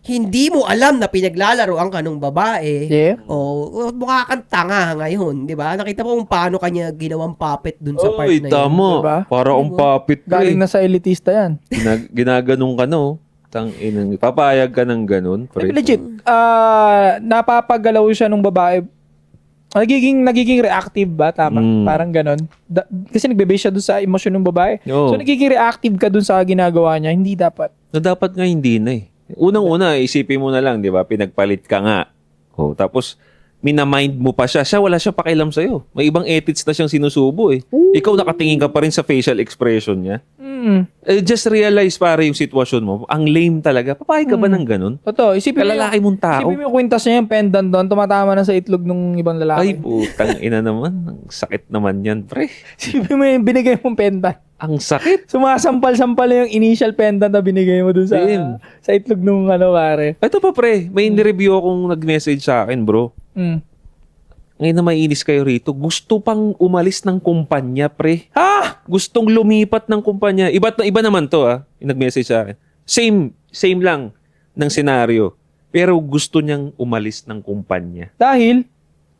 Hindi mo alam na pinaglalaroan ka nung babae. Yeah. Mukha kang tanga ngayon, di ba? Nakita mo kung paano kanya ginawang puppet dun sa part na yun. Tama. Diba? Para ang puppet. Galing na sa elitista yan. Ginaganong ka, no? Papayag ka ng ganun. Legit. Napapagalaw siya nung babae. Nagiging reactive ba? Tama. Parang ganun. Kasi nagbe-base siya dun sa emosyon ng babae. So, nagiging reactive ka dun sa ginagawa niya. Hindi dapat. Dapat nga hindi na Unang-una, isipin mo na lang, di ba? Pinagpalit ka nga. Tapos, minamind mo pa siya. Siya, wala siya pakialam sa'yo. May ibang edits na siyang sinusubo eh. Ikaw nakatingin ka pa rin sa facial expression niya. Just realize pare yung sitwasyon mo. Ang lame talaga. Papayag ka ba ng ganun? Totoo, isipin mo Kalalaki mong tao. Isipin mo yung kwintas niya yung pendant doon, tumatama na sa itlog ng ibang lalaki. Ay, putang ina naman. Ang sakit naman yan, pre. Isipin mo yung binigay mong pendant. Ang sakit. Sumasampal-sampal na yung initial pendant na binigay mo dun Same. sa itlog nung pare. Ito pa, pre. May nireview akong nag-message sa akin, bro. Ngayon na maiinis kayo rito, gusto pang umalis ng kumpanya, pre. Gustong lumipat ng kumpanya. Iba naman to, yung nag-message sa akin. Same lang ng senaryo. Pero gusto niyang umalis ng kumpanya. Dahil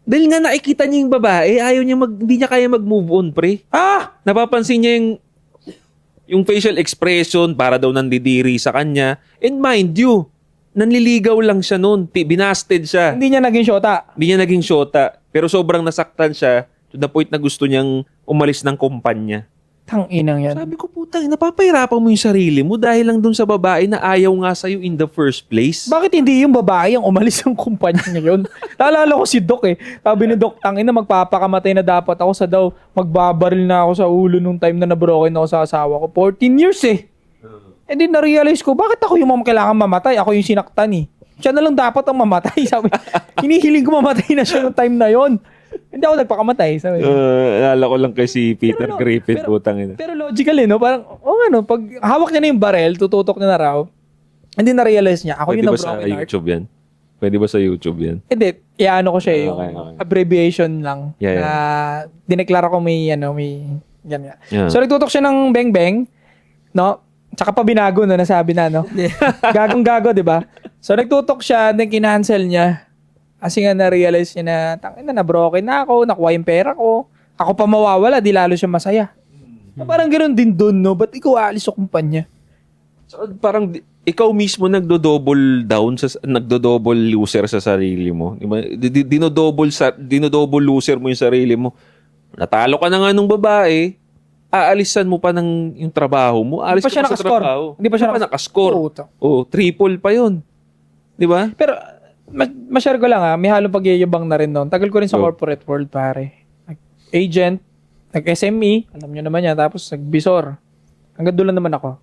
Nga nakikita niya yung babae, hindi niya kaya mag-move on, pre. Napapansin niya yung facial expression para daw nandidiri sa kanya. And mind you, nanliligaw lang siya noon. Binasted siya. hindi niya naging syota. Hindi niya naging syota. Pero sobrang nasaktan siya to the point na gusto niyang umalis ng kumpanya. Tang-inang yan. Sabi ko, putang, napapahirapan mo yung sarili mo dahil lang dun sa babae na ayaw nga sa'yo in the first place. Bakit hindi yung babae ang umalis ng kumpanya niya yun? Naalala ko si Doc eh. Sabi ni Doc, tangina magpapakamatay na dapat ako sa daw. Magbabaril na ako sa ulo nung time na nabroken ako sa asawa ko. 14 years eh. And then na-realize ko, bakit ako yung kailangan mamatay? Ako yung sinaktan eh. Siya na lang dapat ang mamatay. Sabi, hinihiling ko mamatay na siya nung time na yon. Hindi ako nagpakamatay. Sabi. Naalala ko lang kay si Peter Griffin, putang ina. Pero logical no? Parang, pag hawak niya na yung barel, tututok niya na raw. Hindi na-realize niya, ako Pwede yung ba na-broken sa heart. YouTube yan? Pwede ba sa YouTube yan? Hindi, iano ko siya yung Okay. abbreviation lang. Yeah. Na dineklara ko may ganyan. Yeah. So nagtutok siya ng beng-beng, no? Tsaka pa binago no, nasabi na, no? Gagong-gago, di ba? So nagtutok siya, then kinancel niya. Kasi nga na-realize niya na, tangina na, broken na ako, nakuha yung pera ko. Ako pa mawawala, di lalo siya masaya. Parang ganoon din dun, no? Ba't ikaw aalis sa kumpanya? So, parang ikaw mismo nagdo-double loser sa sarili mo. Diba? Dinodouble loser mo yung sarili mo. Natalo ka na nga nung babae, aalisan mo pa yung trabaho mo. Aalis Hindi pa siya ka pa sa nakascore. trabaho. Hindi pa siya nakascore. Puta. Triple pa yun. Di ba? Pero, ma-share ko lang may halong pagyayabang na rin noon. Tagal ko rin sa Oh. corporate world, pare. Nag-agent, nag-SME, alam nyo naman yan, tapos nag-bisor. Hanggang doon lang naman ako.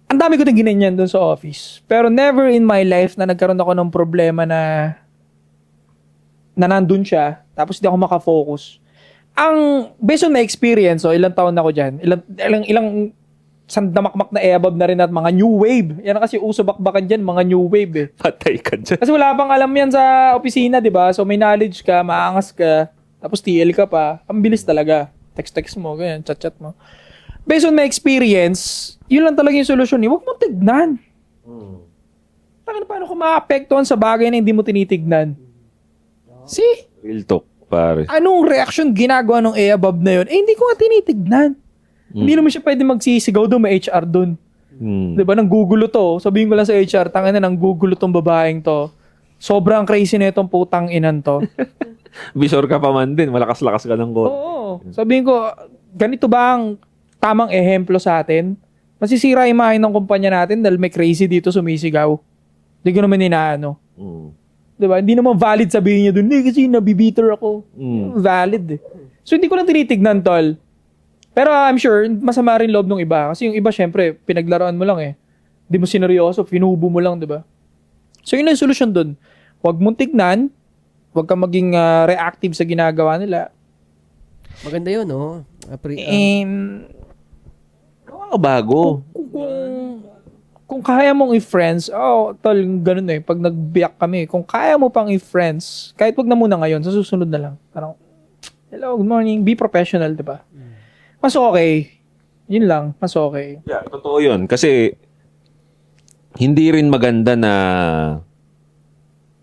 Ang dami ko din ginanyan doon sa office. Pero never in my life na nagkaroon ako ng problema na nandun siya, tapos di ako makafocus. Ang, based on my experience, ilang taon na ako dyan, ilang sandamakmak na EBAB na rin at mga new wave. Yan kasi uso bakbakan dyan, mga new wave eh. Patay ka dyan. Kasi wala pang alam yan sa opisina, di ba? So may knowledge ka, maangas ka, tapos TL ka pa. Ang bilis talaga. Text mo, ganyan, chat mo. Based on my experience, yun lang talaga yung solusyon. Huwag mong tignan. Paano kung maapektuhan sa bagay na hindi mo tinitignan? See? Real talk, pare. Anong reaction ginagawa ng EABAB na yun? Hindi ko nga tinitignan. Hindi naman siya pwede magsisigaw doon, may HR doon. Diba, nanggugulo to. Sabihin ko lang sa HR, tanga na, nanggugulo tong babaeng to. Sobrang crazy na itong putang inan to. Bisor ka pa man din. Malakas-lakas ka ng goal. Oo. Sabihin ko, ganito ba ang tamang ehemplo sa atin? Masisira yung imahe ng kumpanya natin dahil may crazy dito sumisigaw. Hindi ko naman inaano. Diba? Hindi naman valid sabihin niya doon, kasi nabibiter ako. Valid eh. So hindi ko lang tinitignan, tol. Pero I'm sure, masama rin loob ng iba. Kasi yung iba, syempre, pinaglaruan mo lang eh. Hindi mo sineryoso, finubo mo lang, diba? So yun ang solusyon doon. Huwag mong tignan, huwag kang maging reactive sa ginagawa nila. Maganda yun, no? Bago. Kung kaya mong i-friends, tol, ganun eh. Pag nagbiyak kami, kung kaya mo pang i-friends, kahit wag na muna ngayon, sa susunod na lang. Parang, hello, good morning, be professional, diba? Mas okay. Yun lang, mas okay. Yeah, totoo yun. Kasi, hindi rin maganda na...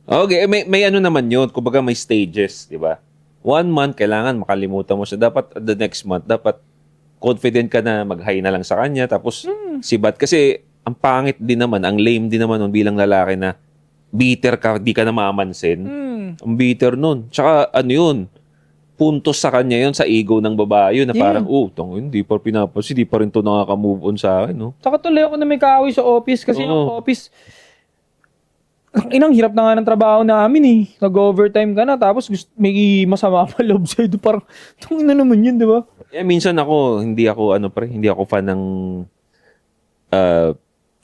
Okay, may ano naman yun. Kumbaga may stages, di ba? 1 month, kailangan makalimutan mo siya. Dapat, the next month, dapat confident ka na mag-hi na lang sa kanya. Tapos, sibat. Kasi, ang pangit din naman, ang lame din naman nun bilang lalaki na bitter ka, di ka na mamansin. Ang bitter nun. Tsaka, ano yun? Puntos sa kanya yun, sa ego ng babae yun, na parang, hindi pa pinapansin, hindi pa rin to nakaka-move on sa akin, no? Saka tuloy ako na may kaaway sa office kasi yung office, ang inang hirap na nga ng trabaho namin eh. Nag-overtime ka na, tapos may masama pa loob sa'yo. Parang, itong ina naman yun, di ba? Minsan hindi ako fan ng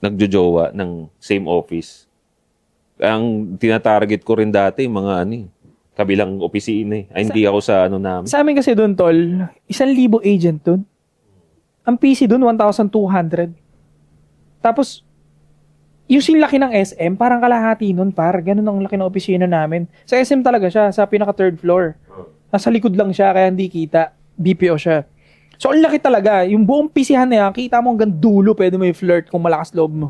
nagjojowa ng same office. Ang tinatarget ko rin dati, mga kabilang opisina eh. Ay, hindi ako sa namin. Sa amin kasi doon, tol, 1,000 agent doon. Ang PC doon, 1,200. Tapos, yung laki ng SM, parang kalahati nun, ganun ang laki ng opisina namin. Sa SM talaga siya, sa pinaka third floor. Nasa likod lang siya, kaya hindi kita. BPO siya. So, ang laki talaga. Yung buong PC-han na yan, kita mo hanggang dulo, pwede mo i-flirt kung malakas loob mo.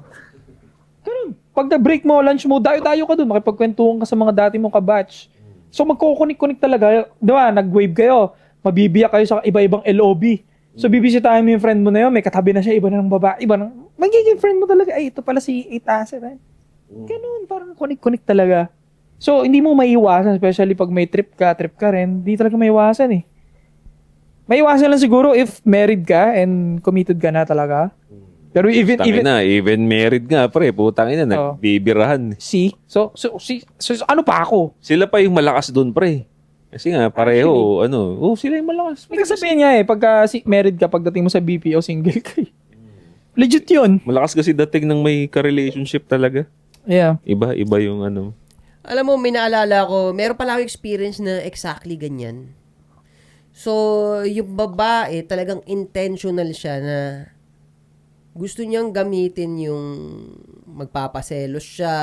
Ganun. Pag na-break mo, lunch mo, dayo-dayo ka doon, makipagkwentuhan ka sa mga dati mong kabatch. So, magkukunik-kunik talaga. Di ba, nag-wave kayo, mabibiyak kayo sa iba-ibang LOB. So, bibisitahin mo yung friend mo na yun, may katabi na siya, iba na ng babae, iba na, magiging friend mo talaga, ay, ito pala si 8 Asset, eh. Ganun, parang kunik-kunik talaga. So, hindi mo maiiwasan, especially pag may trip ka rin, hindi talaga maiiwasan eh. Maiiwasan lang siguro if married ka and committed ka na talaga. Pero Even married nga, pre, putang ina, nagbibirahan. So, ano pa ako? Sila pa yung malakas doon, pre. Kasi nga, pareho, sila yung malakas. May kasabihin niya pagka married ka, pagdating mo sa BPO, single ka eh. Legit yun. Malakas kasi dating ng may ka-relationship talaga. Yeah. Iba yung Alam mo, may naalala ko, meron pala akong experience na exactly ganyan. So, yung babae, talagang intentional siya na gusto niyang gamitin yung magpapaselos siya,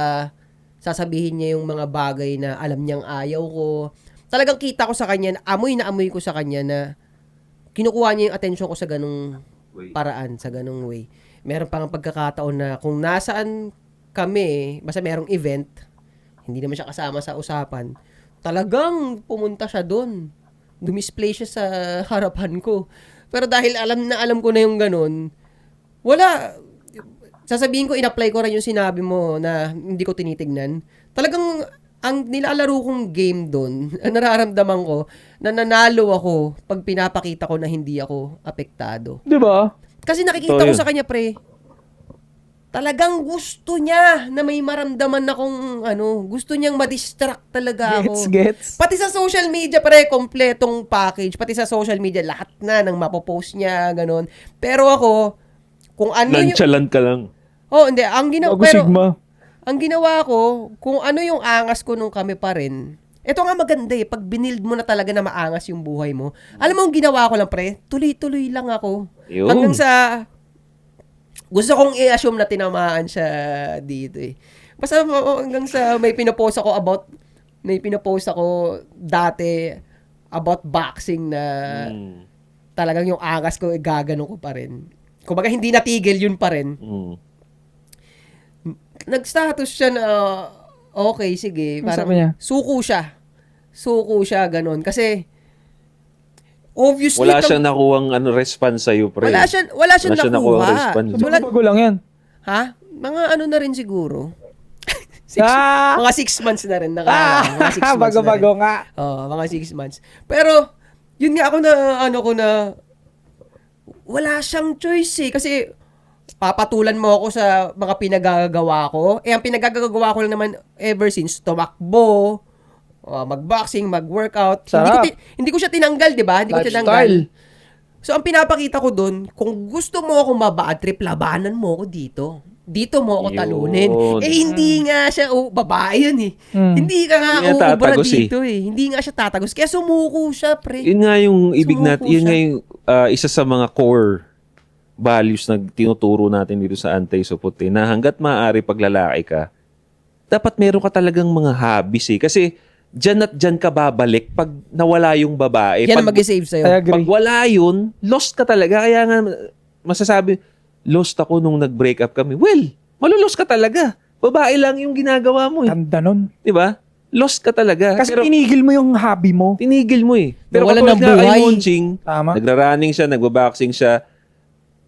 sasabihin niya yung mga bagay na alam niyang ayaw ko. Talagang kita ko sa kanya, amoy na amoy ko sa kanya na kinukuha niya yung atensyon ko sa ganung paraan, sa ganung way. Meron pang pagkakataon na kung nasaan kami, basta merong event, hindi naman siya kasama sa usapan, talagang pumunta siya doon. Dumisplay siya sa harapan ko. Pero dahil alam ko na yung ganun, wala. Sasabihin ko, in-apply ko rin yung sinabi mo na hindi ko tinitignan. Talagang, ang nilalaro kong game doon, nararamdaman ko, na nanalo ako pag pinapakita ko na hindi ako apektado. Diba? Kasi nakikita ko sa kanya, pre, talagang gusto niya na may maramdaman akong gusto niyang ma-distract talaga ako. Gets. Pati sa social media, pre, kompletong package. Pati sa social media, lahat na ng mapopost niya, ganun. Pero ako, kung ano nonchalant ka lang. Oh, hindi. Ang ginawa ko, kung ano yung angas ko nung kami pa rin, ito nga maganda pag binild mo na talaga na maangas yung buhay mo. Alam mo, ang ginawa ko lang, pre, tuloy-tuloy lang ako. Yun. Hanggang sa, gusto kong i-assume na tinamaan siya dito eh. Basta hanggang sa may pinapost ako dati about boxing na talagang yung angas ko, gagano ko pa rin. Kumbaga hindi natigil yun pa rin. Nag-status siya na okay, sige. Parang suko siya, ganun. Kasi obviously wala siyang nakuhang response sa'yo, pre. Wala siyang nakuha. Response. Bago lang yan. Ha? Mga na rin siguro. Mga 6 months na rin. Mga 6 months bago nga. Mga 6 months. Pero, yun nga ako na, wala siyang choice eh. Kasi, papatulan mo ako sa mga pinagagawa ko. Ang pinagagawa ko lang naman ever since, tumakbo, mag-boxing, mag-workout. Hindi ko siya tinanggal, di ba? Hindi ko tinanggal. So, ang pinapakita ko dun, kung gusto mo ako mabad trip, labanan mo ako dito. Dito mo ako talunin. Hindi nga siya, babae yun eh. Hindi ka nga uubra dito eh. Hindi nga siya tatagos. Kaya sumuko siya, pre. Yun nga yung ibig natin, yun nga yung isa sa mga core values na tinuturo natin dito sa anti-supot na hanggat maaari pag lalaki ka, dapat meron ka talagang mga hobbies eh. Kasi, dyan at dyan ka babalik pag nawala yung babae. Yan ang mag-save sa'yo. Pag wala yun, lost ka talaga. Kaya nga, masasabi, lost ako nung nag-break up kami. Well, malulost ka talaga. Babae lang yung ginagawa mo eh. Tanda nun. Diba? Lost ka talaga. Kasi tinigil mo yung hobby mo. Tinigil mo eh. Pero wala ng kapag buhay. nagra-running siya, nagbaboxing siya,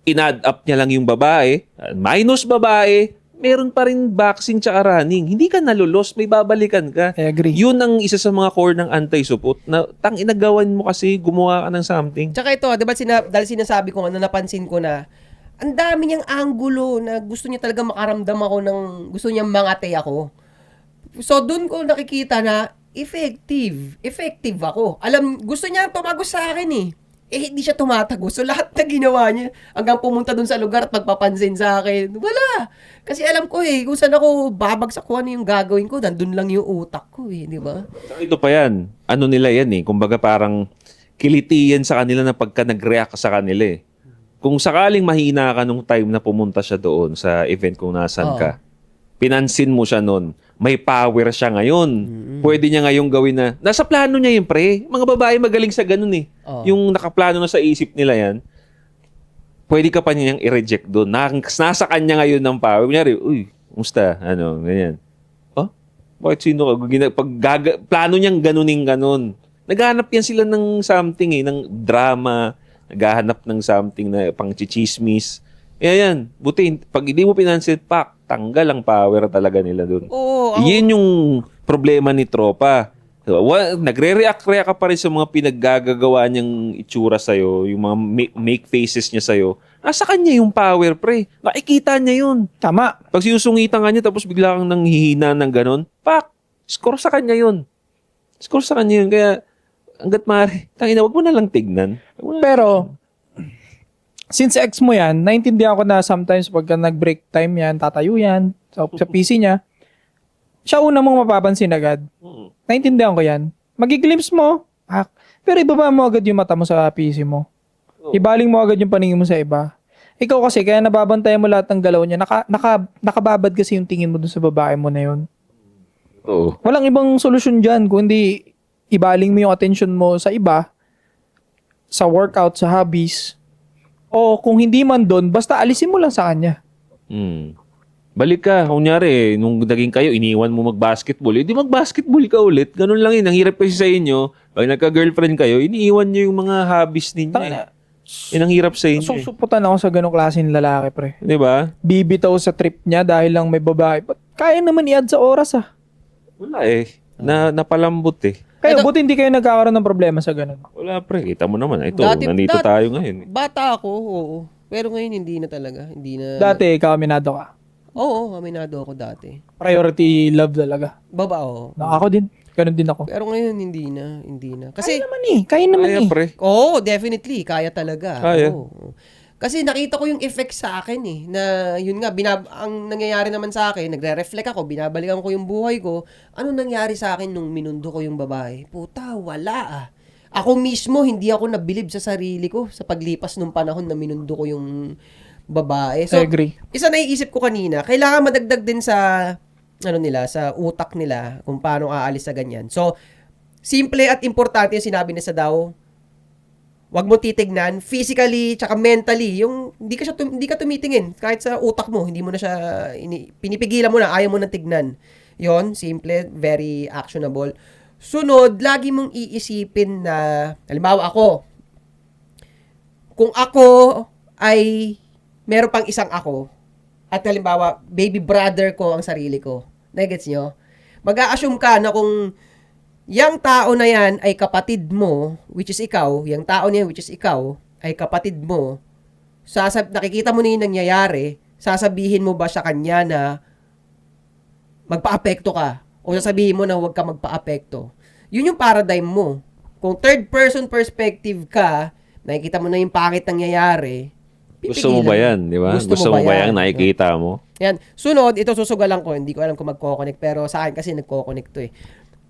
in-add up niya lang yung babae, minus babae, meron pa rin boxing tsaka running. Hindi ka nalulos, may babalikan ka. I agree. Yun ang isa sa mga core ng anti-supot na inagawan mo kasi gumawa ka ng something. Tsaka ito, di ba dahil sinasabi ko, napansin ko na, ang dami niyang anggulo na gusto niya talaga makaramdam ako gusto niya mangate ako. So, dun ko nakikita na effective. Effective ako. Gusto niya tumagos sa akin eh. Hindi siya tumatagos. So, lahat na ginawa niya, hanggang pumunta dun sa lugar at magpapansin sa akin, wala. Kasi alam ko kung saan ako babagsak ko, ano yung gagawin ko, nandun lang yung utak ko di ba? So, ito pa yan. Ano nila yan kumbaga parang kiliti yan sa kanila na pagka nag-react ka sa kanila Kung sakaling mahina ka nung time na pumunta siya doon sa event kung nasan ka, pinansin mo siya noon, may power siya ngayon. Pwede niya ngayong gawin na, nasa plano niya yun, pre. Mga babae magaling sa ganun Yung nakaplano na sa isip nila yan, pwede ka pa niyang i-reject doon. Nasa kanya ngayon ng power. Kunyari, uy, kumusta? Ano, ganyan. Oh? Bakit sino ka? Plano niyang ganunin. Naghahanap yan sila ng something ng drama, naghahanap ng something na pang-chichismis. Yan. Buti, pag hindi mo pinansin, tanggal ang power talaga nila doon. Yan yung problema ni tropa. Nagre-react ka pa rin sa mga pinaggagawa niyang itsura sa'yo, yung mga make faces niya sa'yo. Nasa kanya yung power, pre. Nakikita niya yun. Tama. Pag sinusungitan ka niya, tapos bigla kang nanghihina ng ganon, score sa kanya yun. Score sa kanya yun. Kaya, hanggat maaari, wag mo na lang tignan. Pero, since ex mo yan, naintindihan ko na sometimes pagka nag-break time yan, tatayo yan sa PC niya, siya una mong mapapansin agad. Naintindihan ko yan. Magiglimpse mo, pero ibaba mo agad yung mata mo sa PC mo. Ibaling mo agad yung paningin mo sa iba. Ikaw kasi, kaya nababantayan mo lahat ng galaw niya, nakababad kasi yung tingin mo dun sa babae mo na yun. Oo. Walang ibang solusyon dyan, kundi ibaling mo yung attention mo sa iba, sa workout, sa hobbies, o kung hindi man doon, basta alisin mo lang sa kanya. Balik ka. Kunyari, nung naging kayo, iniwan mo mag-basketball. Di mag-basketball ka ulit. Ganun lang yun. Ang hirap kasi sa inyo. Pag nagka-girlfriend kayo, iniiwan nyo yung mga hobbies ninyo. Yun ang hirap sa inyo. Susuputan ako sa ganong klaseng lalaki, pre. Di ba? Bibitaw sa trip niya dahil lang may babae. Kaya naman i-add sa oras, Wala napalambot Kaya buti hindi kayo nagkakaroon ng problema sa ganun. Wala, pre. Kita mo naman. Ito, nandito tayo ngayon. Bata ako, oo. Pero ngayon hindi na talaga. Hindi na. Dati, ikaw aminado ka. Oo, aminado ako dati. Priority love talaga. Oo. Ako din. Ganun din ako. Pero ngayon hindi na. Kasi Kaya naman Kaya, pre. Oo, definitely. Kaya talaga. Kaya. Oo. Kasi nakita ko yung effect sa akin na yun nga, ang nangyayari naman sa akin, nagre-reflect ako, binabalikan ko yung buhay ko, ano nangyari sa akin nung minundo ko yung babae? Puta, wala Ako mismo, hindi ako nabilib sa sarili ko sa paglipas nung panahon na minundo ko yung babae. So, I agree. isa naiisip ko kanina, kailangan madagdag din sa sa utak nila kung paano aalis sa ganyan. So, simple at importante yung sinabi nila daw, wag mo titignan physically tsaka mentally, yung hindi ka tumitingin kahit sa utak mo, hindi mo na siya pinipigilan mo na, ayaw mo na tignan. Yon, simple, very actionable. Sunod, lagi mong iisipin na halimbawa kung ako ay meron pang isang ako, at halimbawa, baby brother ko ang sarili ko. Nagets nyo? Mag-a-assume ka na kung yung tao na yan ay kapatid mo, which is ikaw, yung tao niya, which is ikaw, ay kapatid mo, nakikita mo na yung nangyayari, sasabihin mo ba sa kanya na magpa-apekto ka? O sasabihin mo na huwag ka magpa-apekto? Yun yung paradigm mo. Kung third person perspective ka, nakikita mo na yung pangit nangyayari, Gusto mo ba yan, di ba? Gusto mo ba yan? Nakikita mo? Yan. Sunod, ito susugalan ko. Hindi ko alam kung magko-connect, pero sa akin kasi nagko-connect to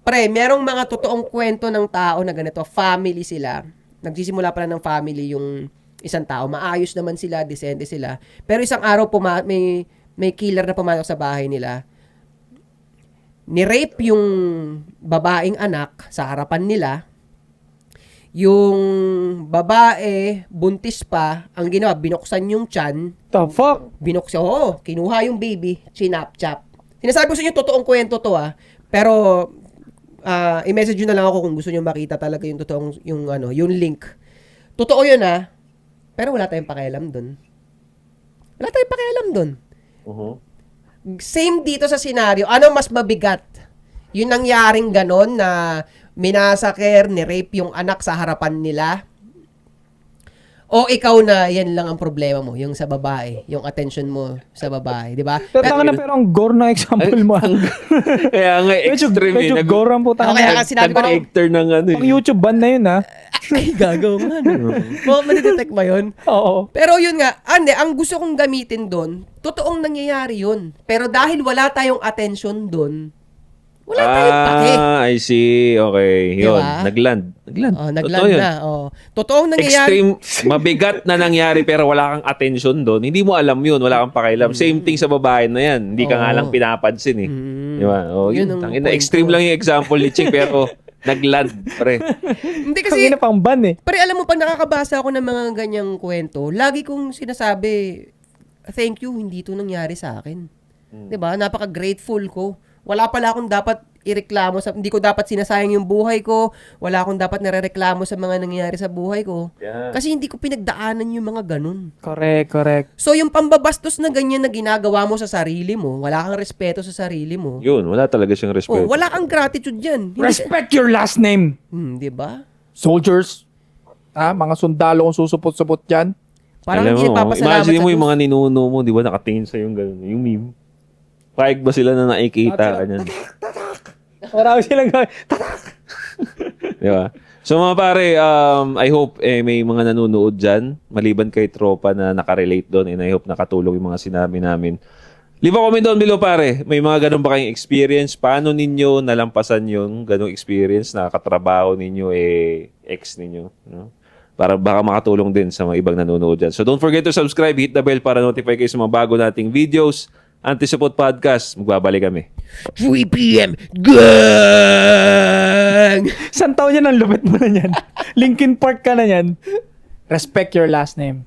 Pre, merong mga totoong kwento ng tao na ganito. Family sila. Nagsisimula pala ng family yung isang tao. Maayos naman sila, decente sila. Pero isang araw may killer na pumasok sa bahay nila. Ni-rape yung babaeng anak sa harapan nila. Yung babae, buntis pa, ang ginawa, binuksan yung tiyan. The fuck? Kinuha yung baby, chinap-chap. Sinasabi ko sa inyo, totoong kwento to Pero, i-message nyo na lang ako kung gusto nyo makita talaga yung totoong, yung link. Totoo yun pero wala tayong pakialam dun. Same dito sa senaryo. Ano mas mabigat? Yung nangyaring ganon na minasaker, ni-rape yung anak sa harapan nila? O ikaw na yan lang ang problema mo, yung sa babae, yung attention mo sa babae, di ba? Pero ang gore na example mo. Kaya nga, extreme medyo eh. gore ang puta. Kaya kasi sinabi ko na, Nag-actor ng ano Pang YouTube ban na yun, ha? ay, gagaw nga. Madidetect ba yun? Oo. Pero yun nga, ang gusto kong gamitin doon, totoong nangyayari yun. Pero dahil wala tayong attention doon, wala tayong pake. I see. Okay. Yun. Diba? Nagland. Oh, Totoo nagland yun. na. Oh. Totoong nangyayari. Extreme, mabigat na nangyari pero wala kang attention doon. Hindi mo alam yun. Wala kang pakialam. Same thing sa babae na yan. Hindi ka nga lang pinapansin eh. Di ba? Oh, Yun yun. ang Tangina, point extreme ko. lang yung example ni Ching pero nagland, pre. Hindi Kasi kasi, na pang ban, eh. pare alam mo, pag nakakabasa ako ng mga ganyang kwento, lagi kong sinasabi, thank you, hindi ito nangyari sa akin. 'Di ba? Napaka-grateful ko. Wala pala akong dapat ireklamo hindi ko dapat sinasayang yung buhay ko. Wala akong dapat narereklamo sa mga nangyayari sa buhay ko. Yeah. Kasi hindi ko pinagdaanan yung mga ganun. Correct. So, yung pambabastos na ganyan na ginagawa mo sa sarili mo, wala kang respeto sa sarili mo. Yun. Wala talaga siyang respeto. Wala kang gratitude dyan. Respect your last name. Di ba? Soldiers. Mga sundalo kung susupot-supot dyan. Parang Alam hindi mo, nagpapasalamat imagine sa mo yung Diyos. mga ninuno mo, di ba, nakatingin sa yung gano'n, yung meme. Paig ba sila na nakikita? Ganyan. Marami silang Di ba? So mga pare, I hope may mga nanonood dyan, maliban kay tropa na nakarelate doon, and I hope nakatulong yung mga sinabi namin. Leave a comment down below, pare. May mga ganun ba kayong experience? Paano ninyo nalampasan yung ganung experience na katrabaho ninyo, ex ninyo? No? Para baka makatulong din sa mga ibang nanonood dyan. So don't forget to subscribe, hit the bell para notify kayo sa mga bago nating videos. Anti-Support Podcast. Magbabalik kami. 3 p.m. Gang! Isang taon yan ang lupit mo na yan. Linkin Park ka na yan. Respect your last name.